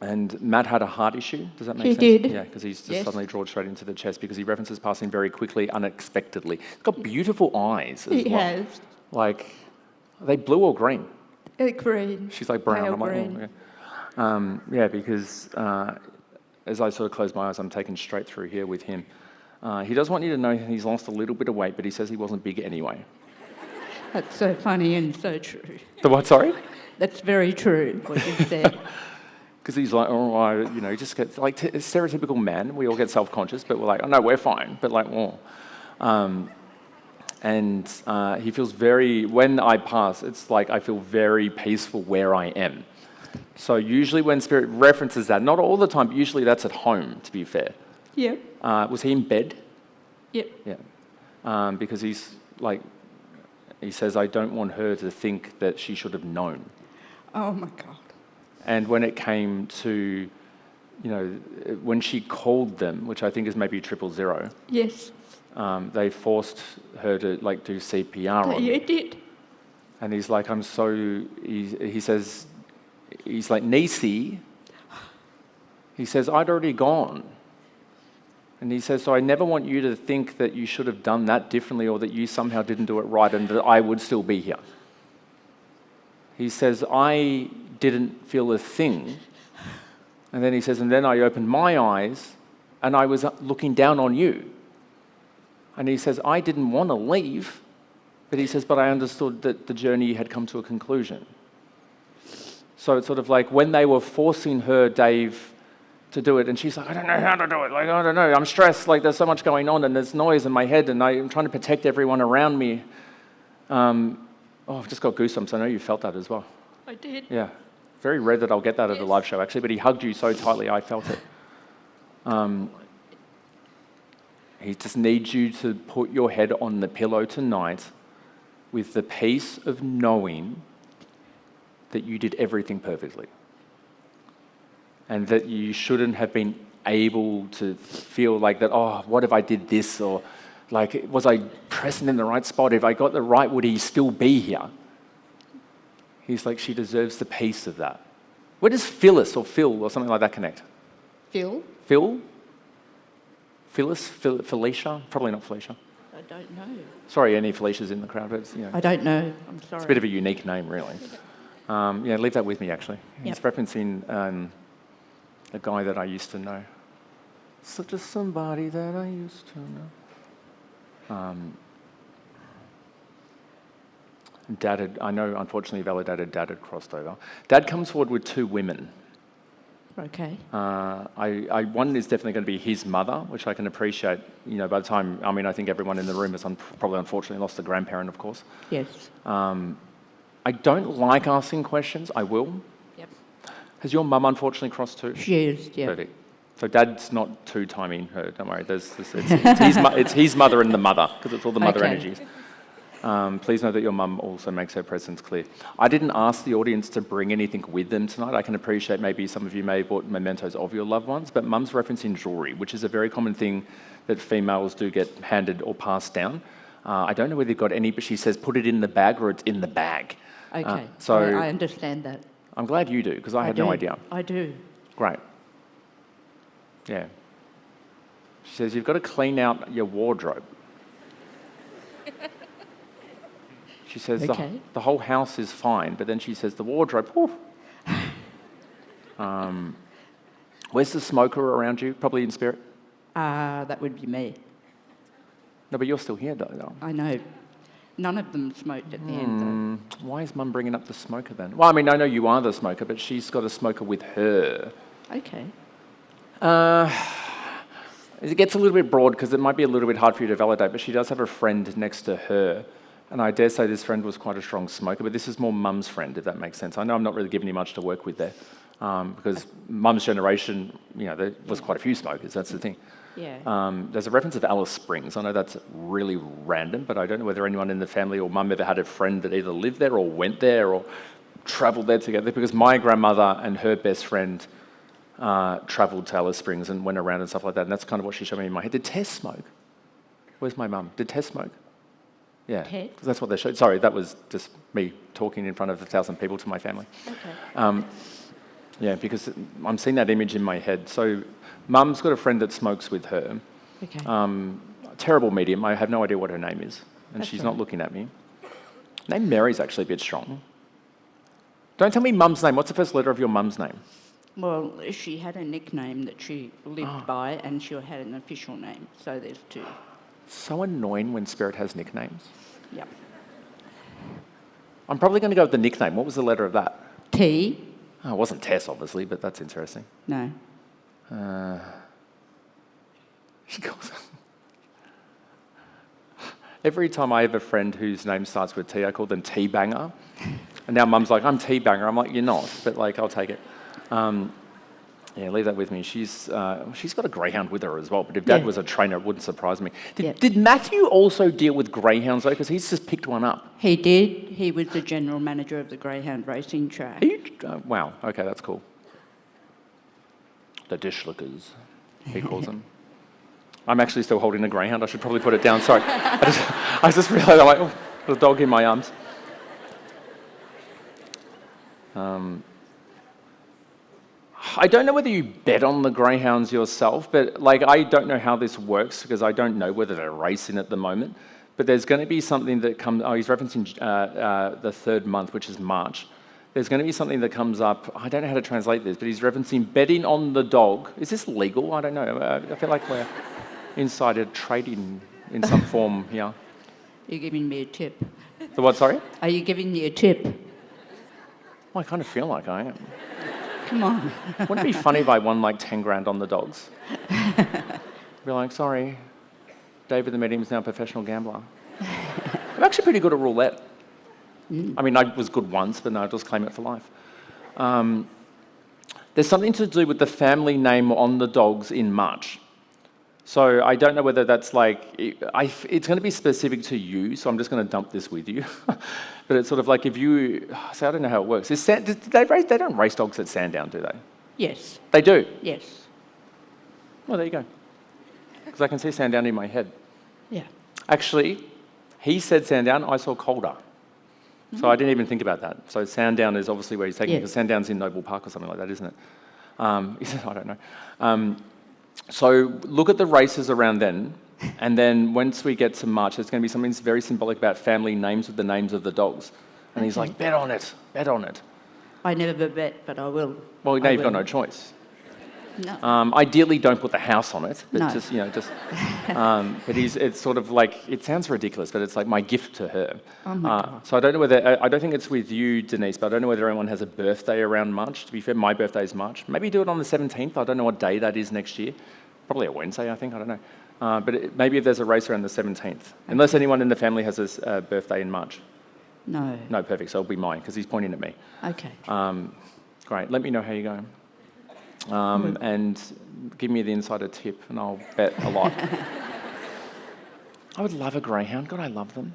And Matt had a heart issue. Does that make sense? He did. Yeah, because he's just suddenly drawn straight into the chest because he references passing very quickly, unexpectedly. He's got beautiful eyes as He well. has. Like, are they blue or green? Green. She's like brown. Pale I'm like, green. oh, okay. Yeah, because as I sort of close my eyes, I'm taken straight through here with him. He does want you to know he's lost a little bit of weight, but he says he wasn't big anyway. That's so funny and so true. The what, sorry? That's very true, what you said. Because he's like, he just gets, like, stereotypical man, we all get self-conscious, but we're like, oh, no, we're fine. But like, he feels when I pass, it's like I feel very peaceful where I am. So usually when Spirit references that, not all the time, but usually that's at home, to be fair. Yep. Was he in bed? Yep. Yeah. Because he's like, he says, I don't want her to think that she should have known. Oh my God. And when it came to, when she called them, which I think is maybe 000, Yes. they forced her to like do CPR on You me. did. And he's like, he says, he's like, Nisi, he says, I'd already gone. And he says, so I never want you to think that you should have done that differently or that you somehow didn't do it right and that I would still be here. He says, I didn't feel a thing. And then he says, and then I opened my eyes and I was looking down on you. And he says, I didn't want to leave, but he says, but I understood that the journey had come to a conclusion. So it's sort of like when they were forcing her, Dave, to do it. And she's like, I don't know how to do it. Like, I don't know. I'm stressed. Like, there's so much going on and there's noise in my head and I'm trying to protect everyone around me. I've just got goosebumps. I know you felt that as well. I did. Yeah. Very rare that I'll get that at a live show, actually, but he hugged you so tightly, I felt it. He just needs you to put your head on the pillow tonight with the peace of knowing that you did everything perfectly. And that you shouldn't have been able to feel like that, oh, what if I did this? Or like, was I pressing in the right spot? If I got the right, would he still be here? He's like, she deserves the peace of that. Where does Phyllis or Phil or something like that connect? Phil? Phil? Phyllis? Felicia? Probably not Felicia. I don't know. Sorry, any Felicias in the crowd. But I don't know. I'm sorry. It's a bit of a unique name, really. Leave that with me, actually. It's referencing a guy that I used to know. Such a somebody that I used to know. Dad had, I know, unfortunately, validated Dad had crossed over. Dad comes forward with 2 women. Okay. One is definitely going to be his mother, which I can appreciate. You know, by the time, I think everyone in the room has probably unfortunately lost a grandparent, of course. Yes. I don't like asking questions. I will. Yep. Has your mum unfortunately crossed too? She is, yeah. Perfect. So Dad's not two-timing her, don't worry. It's his mother and the mother, because it's all the mother energies. Please know that your mum also makes her presence clear. I didn't ask the audience to bring anything with them tonight. I can appreciate maybe some of you may have bought mementos of your loved ones, but mum's referencing jewellery, which is a very common thing that females do get handed or passed down. I don't know whether you've got any, but she says put it in the bag or it's in the bag. Okay, so I understand that. I'm glad you do, because I had no idea. I do. Great. Yeah. She says you've got to clean out your wardrobe. She says the whole house is fine, but then she says the wardrobe, whew. Where's the smoker around you? Probably in spirit? That would be me. No, but you're still here, though. I know. None of them smoked at the end, though. Why is Mum bringing up the smoker then? Well, I know you are the smoker, but she's got a smoker with her. Okay. It gets a little bit broad because it might be a little bit hard for you to validate, but she does have a friend next to her. And I dare say this friend was quite a strong smoker, but this is more Mum's friend, if that makes sense. I know I'm not really giving you much to work with there, because Mum's generation, there was quite a few smokers, that's the thing. Yeah. There's a reference of Alice Springs. I know that's really random, but I don't know whether anyone in the family or Mum ever had a friend that either lived there or went there or travelled there together, because my grandmother and her best friend travelled to Alice Springs and went around and stuff like that, and that's kind of what she showed me in my head. Did Tess smoke? Where's my mum? Did Tess smoke? Yeah, because that's what they showed. Sorry, that was just me talking in front of 1,000 people to my family. Okay. Because I'm seeing that image in my head. So Mum's got a friend that smokes with her. Okay. Terrible medium. I have no idea what her name is, and she's not looking at me. Name Mary's actually a bit strong. Don't tell me Mum's name. What's the first letter of your mum's name? Well, she had a nickname that she lived by, and she had an official name, so there's 2. So annoying when Spirit has nicknames. Yep. I'm probably going to go with the nickname. What was the letter of that? T. Oh, it wasn't Tess, obviously, but that's interesting. No. She calls every time I have a friend whose name starts with T, I call them T-banger. And now Mum's like, I'm T-banger. I'm like, you're not, but I'll take it. Leave that with me. She's got a greyhound with her as well, but if Dad was a trainer, it wouldn't surprise me. Did Matthew also deal with greyhounds, though? Because he's just picked one up. He did. He was the general manager of the greyhound racing track. Wow, okay, that's cool. The dish lickers, he calls them. I'm actually still holding a greyhound. I should probably put it down. Sorry. I just realised I'm like, oh, there's a dog in my arms. I don't know whether you bet on the greyhounds yourself, but I don't know how this works because I don't know whether they're racing at the moment. But there's going to be something that comes. Oh, he's referencing the 3rd month, which is March. There's going to be something that comes up. I don't know how to translate this, but he's referencing betting on the dog. Is this legal? I don't know. I feel like we're insider trading in some form here. You're giving me a tip. The what? Sorry. Are you giving me a tip? Well, I kind of feel like I am. Come on. Wouldn't it be funny if I won like 10 grand on the dogs? Be like, sorry, David the medium's now a professional gambler. I'm actually pretty good at roulette. I mean, I was good once, but no, I'll just claim it for life. There's something to do with the family name on the dogs in March. So I don't know whether that's like, it's going to be specific to you, so I'm just going to dump this with you. But it's sort of like if you, so I don't know how it works. They don't race dogs at Sandown, do they? Yes. They do? Yes. Well, there you go. Because I can see Sandown in my head. Yeah. Actually, he said Sandown, I saw Calder. So I didn't even think about that. So Sandown is obviously where he's taking it, because Sandown's in Noble Park or something like that, isn't it? I don't know. So look at the races around then, and then once we get to March, there's going to be something very symbolic about family names with the names of the dogs. And he's like, bet on it, bet on it. I never bet, but I will. Well, now you've got no choice. No. Ideally, don't put the house on it, but No. but it's sort of like, it sounds ridiculous, but it's like my gift to her. Oh my God. So I don't know whether, I don't think it's with you, Denise, but I don't know whether anyone has a birthday around March. To be fair, my birthday is March. Maybe do it on the 17th. I don't know what day that is next year. Probably a Wednesday, I think. I don't know. But maybe if there's a race around the 17th. Unless anyone in the family has a birthday in March. No. No, perfect. So it'll be mine, because he's pointing at me. Okay. Great. Let me know how you go. And give me the insider tip, and I'll bet a lot. I would love a greyhound. God, I love them.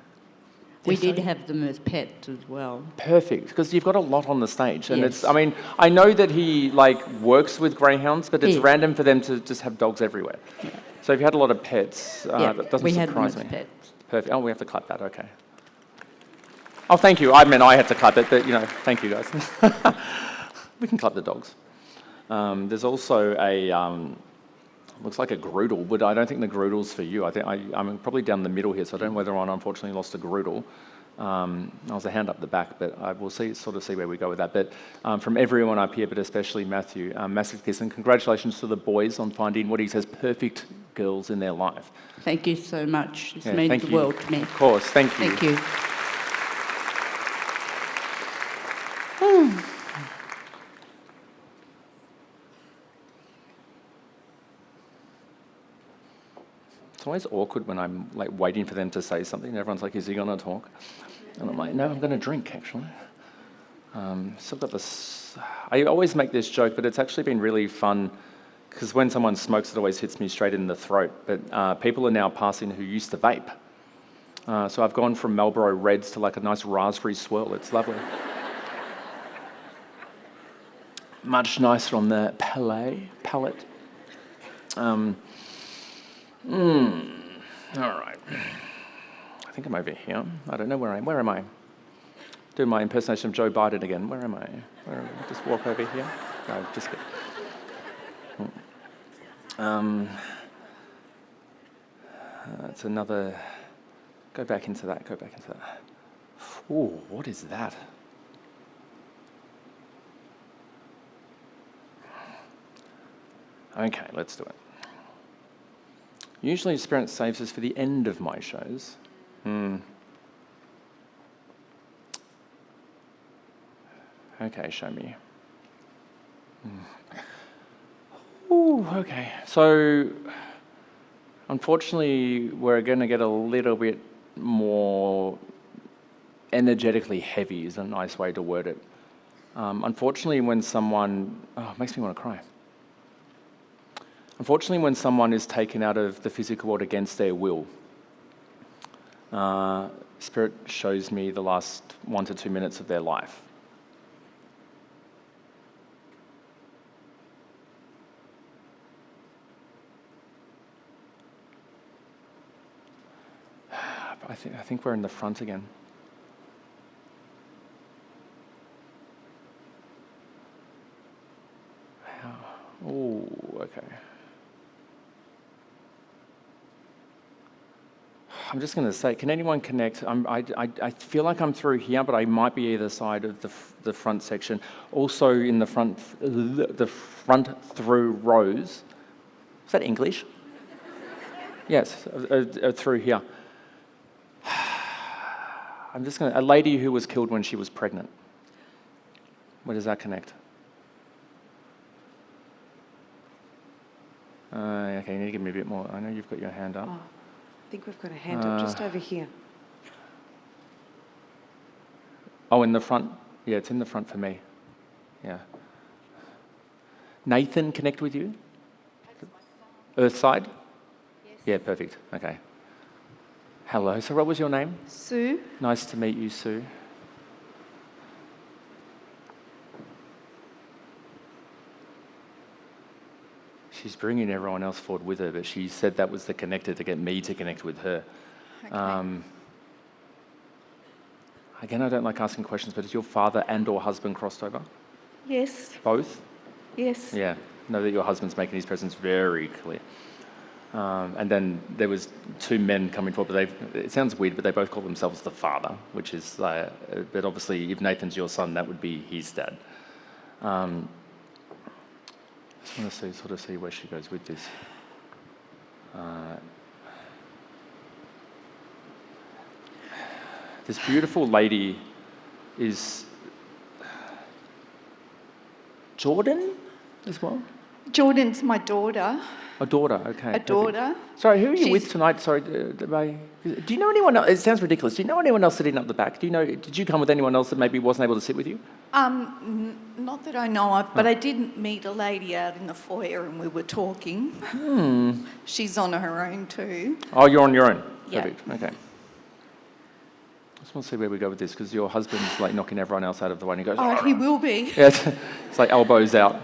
We did have them as pets as well. Perfect, because you've got a lot on the stage, and Yes. it's. I mean, I know that he works with greyhounds, but it's Yeah. random for them to just have dogs everywhere. Yeah. So if you had a lot of pets, that doesn't we had them surprise as me. pets. Perfect. Oh, we have to clap that. Okay. Oh, thank you. I meant I had to clap it, but thank you guys. We can clap the dogs. There's also looks like a groodle, but I don't think the groodle's for you. I think I'm probably down the middle here, so I don't know whether I unfortunately lost a groodle. I was a hand up the back, but I will see where we go with that. But from everyone up here, but especially Matthew, massive kiss, and congratulations to the boys on finding what he says perfect girls in their life. Thank you so much. This Yeah, means thank the you. world to me. Of course, thank you. Thank you. It's always awkward when I'm waiting for them to say something. Everyone's like, "Is he going to talk?" And I'm like, "No, I'm going to drink actually." Still got this. I always make this joke, but it's actually been really fun because when someone smokes, it always hits me straight in the throat. But people are now passing who used to vape. So I've gone from Marlboro Reds to a nice raspberry swirl. It's lovely. Much nicer on the palate. All right. I think I'm over here. I don't know where I am. Where am I? Doing my impersonation of Joe Biden again. Where am I? Just walk over here. No, just get. It's another. Go back into that. Ooh, what is that? Okay, let's do it. Usually Spirit saves us for the end of my shows. Okay, show me. Ooh, okay. So, unfortunately, we're going to get a little bit more energetically heavy is a nice way to word it. Unfortunately, when someone... Oh, it makes me want to cry. Unfortunately, when someone is taken out of the physical world against their will, Spirit shows me the last 1 to 2 minutes of their life. I think we're in the front again. Oh, okay. I'm just going to say, can anyone connect? I feel like I'm through here, but I might be either side of the front section. Also in the front through rows. Is that English? Yes, through here. I'm just going to... A lady who was killed when she was pregnant. Where does that connect? Okay, you need to give me a bit more. I know you've got your hand up. I think we've got a hand up just over here. Oh, in the front? Yeah, it's in the front for me. Yeah. Nathan, connect with you? Earthside? Yes. Yeah, perfect. Okay. Hello. So what was your name? Sue. Nice to meet you, Sue. She's bringing everyone else forward with her, but she said that was the connector to get me to connect with her. Okay. Again, I don't like asking questions, but is your father and or husband crossed over? Yes. Both? Yes. Yeah. Know that your husband's making his presence very clear. And then there was two men coming forward, but it sounds weird, but they both call themselves the father, which is, but obviously if Nathan's your son, that would be his dad. I just want to sort of see where she goes with this. This beautiful lady is Jordan as well? Jordan's my daughter. A daughter, okay. A daughter. Sorry, who are you with tonight? Sorry, do you know anyone else? It sounds ridiculous. Do you know anyone else sitting up the back? Did you come with anyone else that maybe wasn't able to sit with you? Not that I know of, but I did meet a lady out in the foyer and we were talking. She's on her own too. Oh, you're on your own? Yeah. Perfect, okay. I just want to see where we go with this, because your husband's like knocking everyone else out of the way and he goes... Oh, he will be. Yeah, it's like elbows out.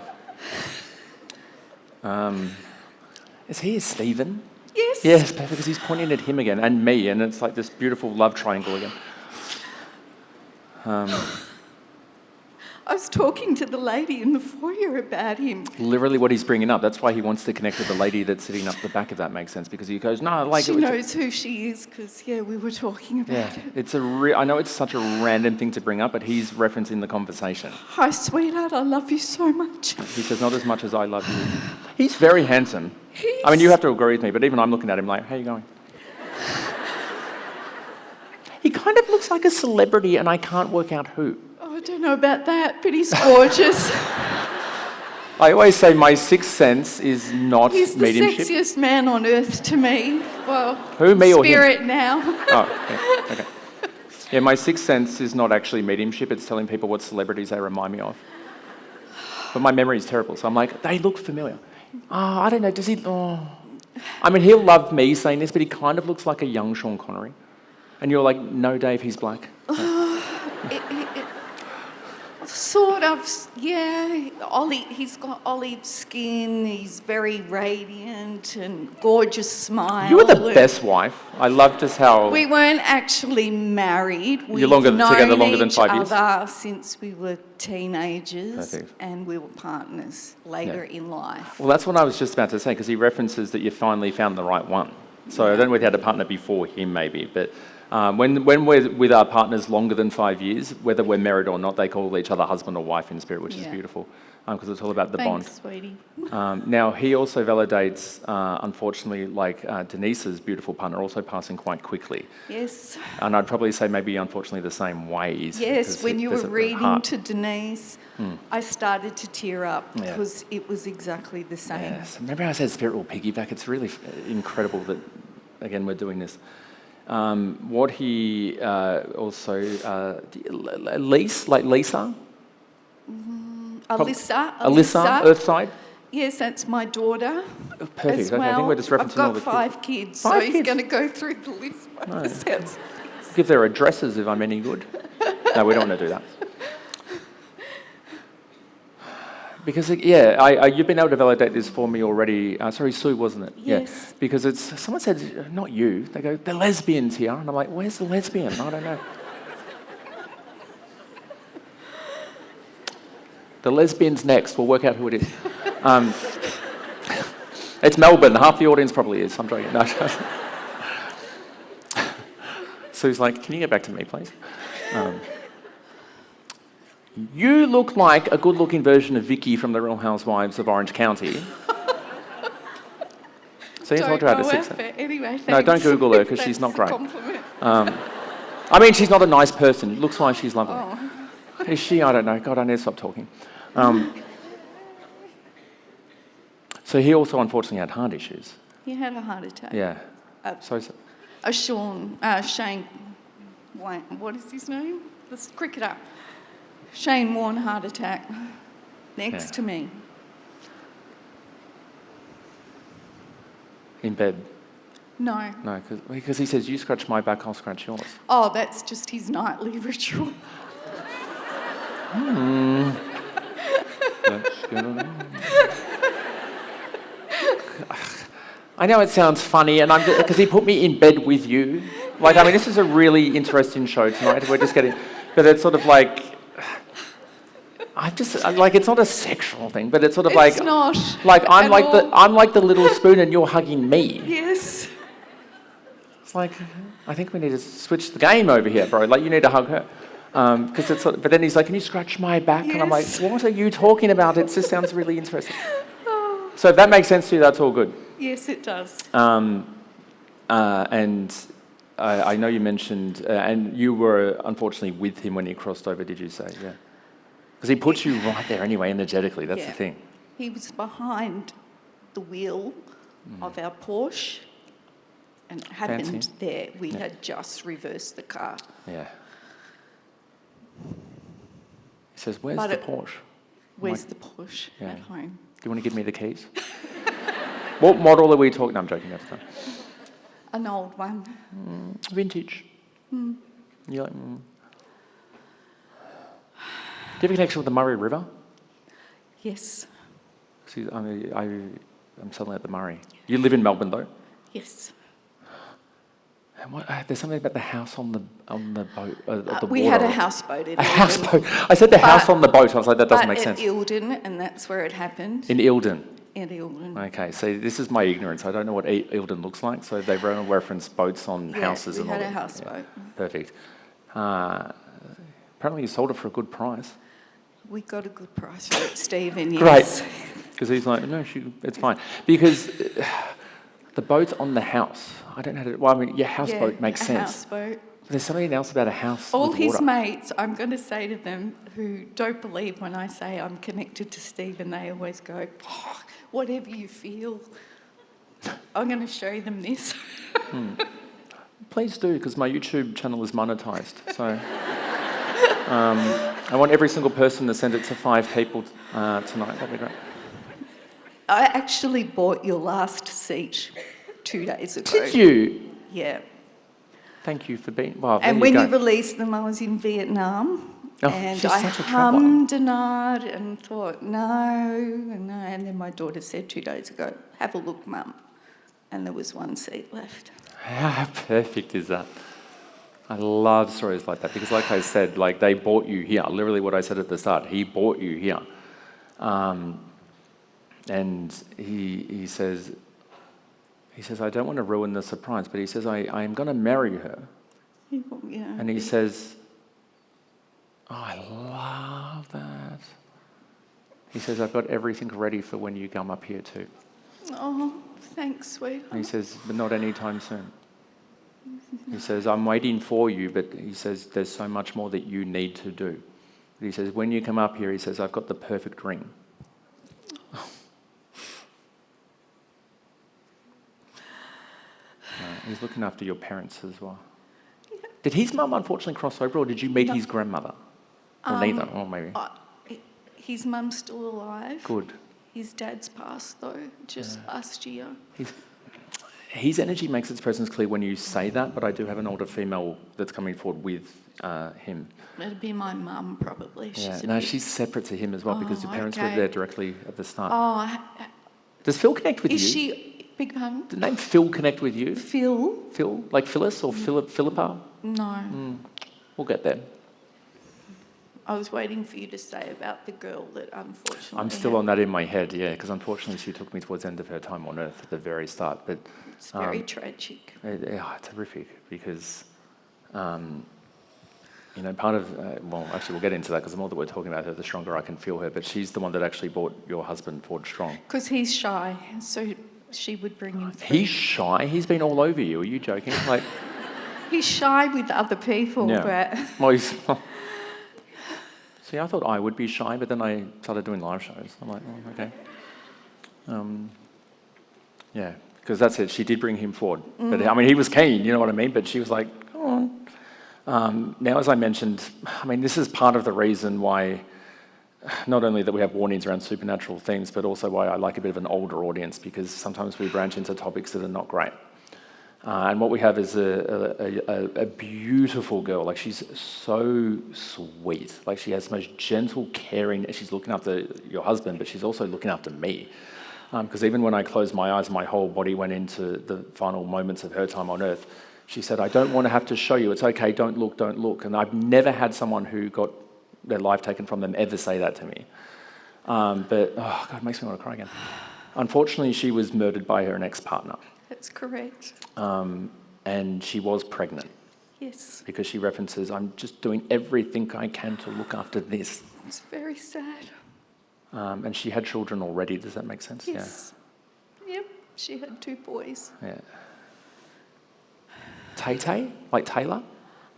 Is he a Stephen? Yes. Yes, perfect, because he's pointing at him again, and me, and it's like this beautiful love triangle again. I was talking to the lady in the foyer about him. Literally what he's bringing up. That's why he wants to connect with the lady that's sitting up the back, if that makes sense, because he goes, no, like... She knows who she is because, yeah, we were talking about it. It's I know it's such a random thing to bring up, but he's referencing the conversation. Hi, sweetheart, I love you so much. He says, not as much as I love you. He's very handsome. I mean, you have to agree with me, but even I'm looking at him like, how you going? He kind of looks like a celebrity, and I can't work out who. Oh, I don't know about that, but he's gorgeous. I always say my sixth sense is not He's the mediumship. sexiest man on earth to me. Well, Who, me or him? spirit now. Oh, okay. Yeah, my sixth sense is not actually mediumship. It's telling people what celebrities they remind me of. But my memory is terrible, so I'm like, they look familiar. Oh, I don't know, does he... Oh. I mean, he'll love me saying this, but he kind of looks like a young Sean Connery. And you're like, no, Dave, he's black. Sort of, yeah. He's got olive skin. He's very radiant and gorgeous smile. You were the best wife. I love just how... We weren't actually married. We've together longer than 5 years? known each other since we were teenagers. Perfect. And we were partners later in life. Well, that's what I was just about to say, because he references that you finally found the right one. So I don't know if you had a partner before him, maybe, but... when we're with our partners longer than 5 years, whether we're married or not, they call each other husband or wife in spirit, which is beautiful, because it's all about the bond. Thanks, sweetie. Now, he also validates, unfortunately, like Denise's beautiful partner also passing quite quickly. Yes. And I'd probably say maybe, unfortunately, the same ways. Yes, when you were reading to Denise, I started to tear up because it was exactly the same. Yes. Remember I said spirit will piggyback? It's really incredible that, again, we're doing this. What he also... Elise, like Lisa? Alyssa. Earthside? Yes, that's my daughter. Perfect. As well. I think we're just referencing all the I've got 5 kids, so Five he's kids? going to go through the list by the sounds. Give their addresses if I'm any good. No, we don't want to do that. Because, you've been able to validate this for me already. Sorry, Sue, wasn't it? Yes. Yeah. Because someone said, not you. They go, the lesbians here. And I'm like, where's the lesbian? I don't know. The lesbian's next. We'll work out who it is. It's Melbourne. Half the audience probably is. I'm joking. No. Sue's like, can you get back to me, please? You look like a good-looking version of Vicky from the Real Housewives of Orange County. So you talked about the sixth. Anyway, thanks. No, don't Google her because she's not great. Compliment. I mean, she's not a nice person. It looks like she's lovely. Oh. Is she? I don't know. God, I need to stop talking. So he also unfortunately had heart issues. He had a heart attack. Yeah. Shane, what is his name? The cricketer. Shane Warne heart attack next to me. In bed. No. No, because he says, you scratch my back, I'll scratch yours. Oh, that's just his nightly ritual. That's good. I know it sounds funny, and because he put me in bed with you. Like, I mean, this is a really interesting show tonight. We're just getting, but it's sort of like, it's not a sexual thing, but it's sort of It's not. Like I'm all. like the little spoon, and you're hugging me. Yes. It's like, I think we need to switch the game over here, bro. Like, you need to hug her. Because it's but then he's like, can you scratch my back? Yes. And I'm like, what are you talking about? It just sounds really interesting. So if that makes sense to you, that's all good. Yes, it does. And I know you mentioned, and you were unfortunately with him when he crossed over, did you say? Yeah. Because he puts you right there anyway, energetically, that's the thing. He was behind the wheel of our Porsche, and it happened Fancy. there. We had just reversed the car. Yeah. He says, where's the Porsche? Where's the Porsche at home? Do you want to give me the keys? What model are we talking? No, I'm joking. That's fine. An old one. Vintage. You're like, Do you have a connection with the Murray River? Yes. See, I'm suddenly at the Murray. You live in Melbourne, though? Yes. And there's something about the house on the boat. The We water. had a houseboat in A Ilden. houseboat. I said the house on the boat. I was like, that doesn't make sense. At Ilden, and that's where it happened. In Ilden. In Ilden. Okay, so this is my ignorance. I don't know what Ilden looks like, so they reference boats on houses we and all had that. a houseboat. Yeah, perfect. Apparently you sold it for a good price. We got a good price for it, Stephen, Great. yes. Because he's like, no, it's fine. Because the boat's on the house. I don't know how to... Well, I mean, your houseboat makes sense. Houseboat. But there's something else about a house All with his water. mates, I'm going to say to them, who don't believe when I say I'm connected to Stephen, they always go, oh, whatever you feel. I'm going to show them this. Please do, because my YouTube channel is monetized. So I want every single person to send it to 5 people tonight. That'd be great. I actually bought your last seat 2 days ago. Did you? Yeah. Thank you for being... Well, And when you released them, I was in Vietnam. Oh, and she's I such a traveller. hummed and ahhed and thought, no. And then my daughter said 2 days ago, have a look, Mum. And there was 1 seat left. How perfect is that? I love stories like that because, like I said, like they brought you here. Literally, what I said at the start. He brought you here, and he says, I don't want to ruin the surprise, but he says, I am going to marry her, Yeah. and he says, oh, I love that. He says, I've got everything ready for when you come up here too. Oh, thanks, sweetheart. And he says, but not anytime soon. He says, I'm waiting for you, but he says, there's so much more that you need to do. But he says, when you come up here, he says, I've got the perfect ring. He's looking after your parents as well. Yeah. Did his mum unfortunately cross over, or did you meet No. his grandmother? Or neither, or maybe. His mum's still alive. Good. His dad's passed, though, just last year. His energy makes its presence clear when you say that, but I do have an older female that's coming forward with him. It'd be my mum, probably. She's separate to him as well because your parents were there directly at the start. Oh, Does Phil connect with you? is she... Big pardon? Did the name Phil connect with you? Phil? Phil? Like Phyllis or Philippa? No. We'll get there. I was waiting for you to say about the girl that unfortunately... I'm still on that in my head, yeah, because unfortunately she took me towards the end of her time on Earth at the very start. But it's very tragic. It's horrific because, part of... actually, we'll get into that because the more that we're talking about her, the stronger I can feel her. But she's the one that actually brought your husband forward strong. Because he's shy, so she would bring him through. He's shy? He's been all over you. Are you joking? Like, he's shy with other people, but... Well, See, I thought I would be shy, but then I started doing live shows. I'm like, oh, okay. Yeah, because that's it. She did bring him forward. But I mean, he was keen, you know what I mean? But she was like, go on. Now, as I mentioned, I mean, this is part of the reason why, not only that we have warnings around supernatural things, but also why I like a bit of an older audience, because sometimes we branch into topics that are not great. And what we have is a beautiful girl. Like, she's so sweet. Like, she has the most gentle, caring, she's looking after your husband, but she's also looking after me. Because even when I closed my eyes, my whole body went into the final moments of her time on earth. She said, I don't want to have to show you. It's okay, don't look, don't look. And I've never had someone who got their life taken from them ever say that to me. But, oh God, it makes me want to cry again. Unfortunately, she was murdered by her ex-partner. That's correct. And she was pregnant. Yes. Because she references, I'm just doing everything I can to look after this. It's very sad. And she had children already. Does that make sense? Yes. Yeah. Yep. She had 2 boys. Yeah. Tay-Tay? Like Taylor?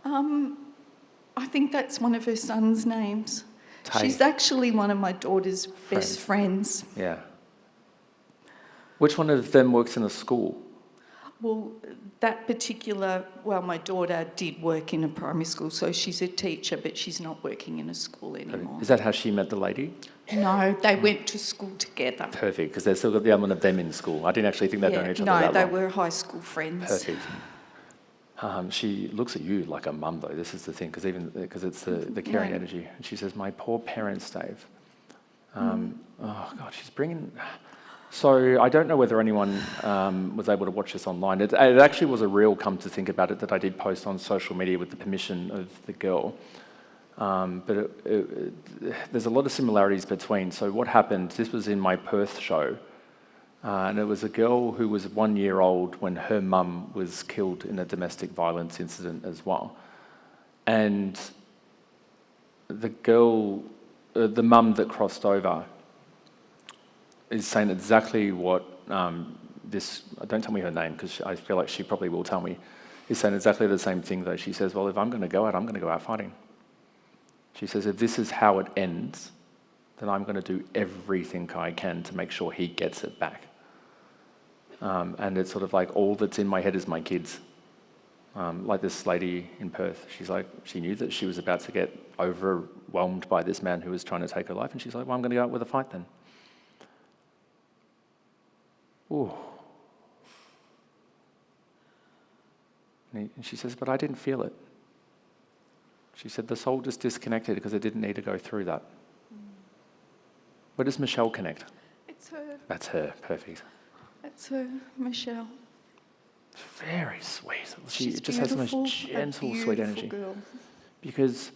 I think that's one of her son's names. Tay. She's actually one of my daughter's best friends. Yeah. Which one of them works in a school? Well, that particular, my daughter did work in a primary school, so she's a teacher, but she's not working in a school anymore. Is that how she met the lady? No, they went to school together. Perfect, because they've still got the element of them in school. I didn't actually think they'd known each other that long. No, they were high school friends. Perfect. She looks at you like a mum, though. This is the thing, because it's the caring energy. And she says, my poor parents, Dave. Oh, God, she's bringing... So I don't know whether anyone was able to watch this online. It actually was a reel, come to think about it, that I did post on social media with the permission of the girl. But there's a lot of similarities between. So what happened, this was in my Perth show, and it was a girl who was 1 year old when her mum was killed in a domestic violence incident as well. And the girl, the mum that crossed over, is saying exactly what don't tell me her name, because I feel like she probably will tell me, is saying exactly the same thing, though. She says, well, if I'm going to go out, I'm going to go out fighting. She says, if this is how it ends, then I'm going to do everything I can to make sure he gets it back. And it's sort of like, all that's in my head is my kids. Like this lady in Perth, she's like, she knew that she was about to get overwhelmed by this man who was trying to take her life, and she's like, well, I'm going to go out with a fight then. Ooh. And she says, but I didn't feel it. She said, the soul just disconnected because it didn't need to go through that. Where does Michelle connect? It's her. That's her, perfect. That's her, Michelle. Very sweet. She She's just has the most beautiful, gentle, sweet energy. Girl. Because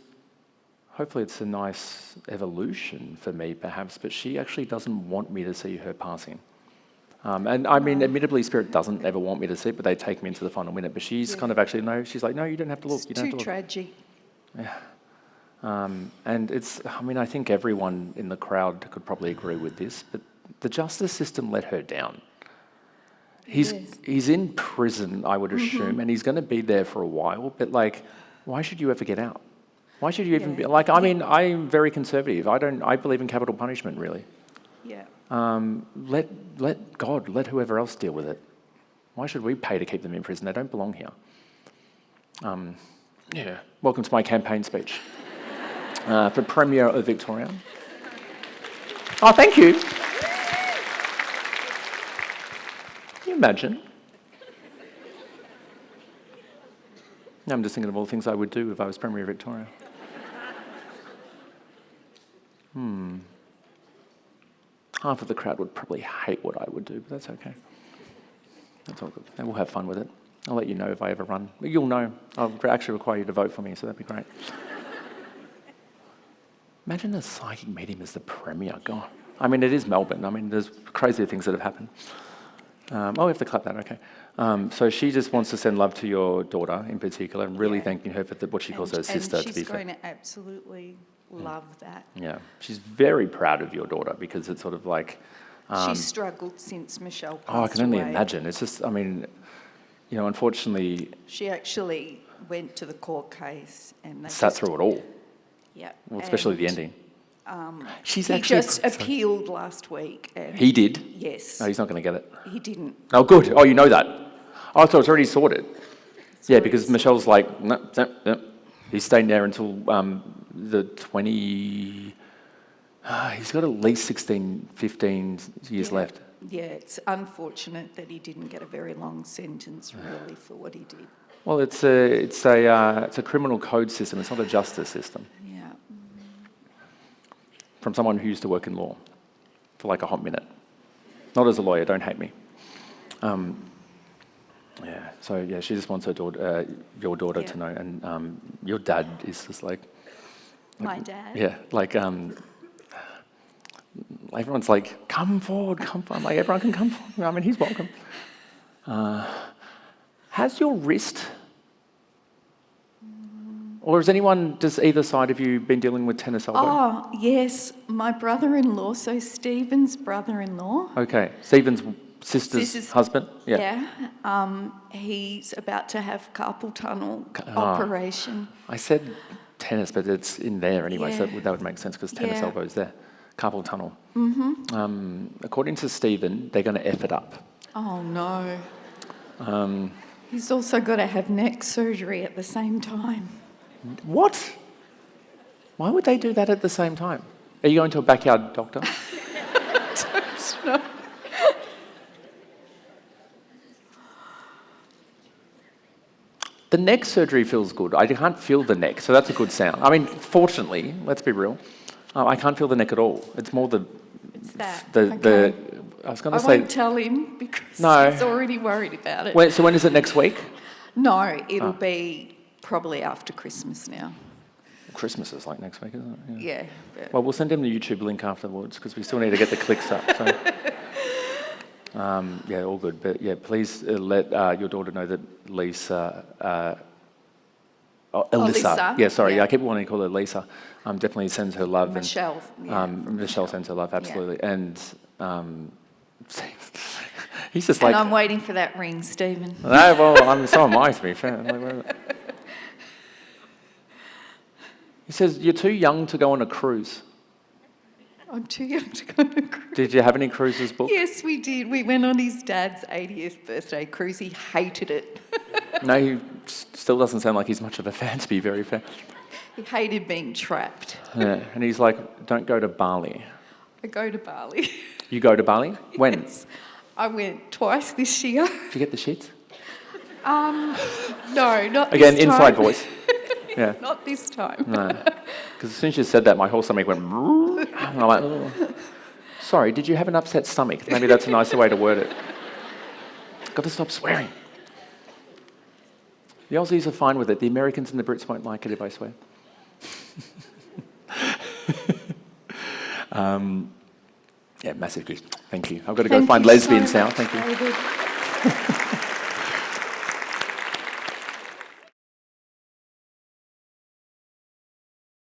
hopefully it's a nice evolution for me, perhaps, but she actually doesn't want me to see her passing. And I mean, admittedly, Spirit doesn't ever want me to see it, but they take me into the final minute. But she's kind of actually, no, she's like, no, you don't have to look. It's you don't have to look. too tragic. Yeah. And it's, I mean, I think everyone in the crowd could probably agree with this, but the justice system let her down. He's in prison, I would assume, and he's going to be there for a while, but like, why should you ever get out? Why should you even be, like, I mean, I'm very conservative. I believe in capital punishment, really. Yeah. Let God, let whoever else deal with it. Why should we pay to keep them in prison? They don't belong here. Yeah. Welcome to my campaign speech for Premier of Victoria. Oh, thank you. Can you imagine? Now I'm just thinking of all the things I would do if I was Premier of Victoria. Half of the crowd would probably hate what I would do, but that's okay. That's all good. And we'll have fun with it. I'll let you know if I ever run. You'll know. I'll actually require you to vote for me, so that'd be great. Imagine a psychic medium as the Premier. God. I mean, it is Melbourne. I mean, there's crazier things that have happened. We have to clap that, okay. So she just wants to send love to your daughter in particular, and really thanking her for what she calls her sister, to be fair. And she's going to absolutely love that. Yeah, she's very proud of your daughter, because it's sort of like... she's struggled since Michelle passed I can only away. imagine. It's just, I mean, you know, unfortunately... She actually went to the court case and they sat through it all. Yeah. Well, especially the ending. She's he actually... just appealed last week. And He did? Yes. No, he's not going to get it. He didn't. Oh, good. Oh, you know that. Oh, so it's already sorted. Yeah, because Michelle's like, no. He's staying there until the 20... he's got at least 16, 15 years left. Yeah, it's unfortunate that he didn't get a very long sentence, really, for what he did. Well, it's a criminal code system. It's not a justice system. Yeah. From someone who used to work in law for like a hot minute. Not as a lawyer, don't hate me. She just wants her daughter, your daughter to know. And your dad is just like... My dad? Yeah, like... everyone's like, come forward. I'm like, everyone can come forward. I mean, he's welcome. Has your wrist... Or has does either side of you been dealing with tennis elbow? Oh, yes. My brother-in-law, so Stephen's brother-in-law. Okay. Stephen's sister's husband? Yeah. He's about to have carpal tunnel operation. I said tennis, but it's in there anyway, so that would make sense because tennis Yeah. elbow's there. Carpal tunnel. According to Stephen, they're going to F it up. Oh, no. He's also got to have neck surgery at the same time. What? Why would they do that at the same time? Are you going to a backyard doctor? I don't know. The neck surgery feels good. I can't feel the neck, so that's a good sound. I mean, fortunately, let's be real, I can't feel the neck at all. It's more It's that. I was going I to say... won't tell him because No. he's already worried about it. So when is it next week? No, it'll be probably after Christmas now. Christmas is like next week, isn't it? Yeah. Well, we'll send him the YouTube link afterwards because we still need to get the clicks up. So. All good. But yeah, please let your daughter know that Lisa... Elisa. Lisa. Yeah, sorry. Yeah. I keep wanting to call her Lisa. Definitely sends her love. Michelle. Michelle sends her love, absolutely. Yeah. And he's just And like... I'm waiting for that ring, Stephen. No, well, so am I, to be fair. He says, you're too young to go on a cruise. I'm too young to go on a cruise. Did you have any cruises booked? Yes, we did. We went on his dad's 80th birthday cruise. He hated it. No, he still doesn't sound like he's much of a fan, to be very fair. He hated being trapped. Yeah, and he's like, don't go to Bali. I go to Bali. You go to Bali? When? Yes. I went twice this year. Did you get the shits? No, not Again, this time. inside voice. Yeah. Not this time. No. Because as soon as you said that, my whole stomach went... And I'm like, oh. Sorry, did you have an upset stomach? Maybe that's a nicer way to word it. Got to stop swearing. The Aussies are fine with it. The Americans and the Brits won't like it if I swear. Massive good. Thank you. I've got to go find lesbians now. Thank you. Very good.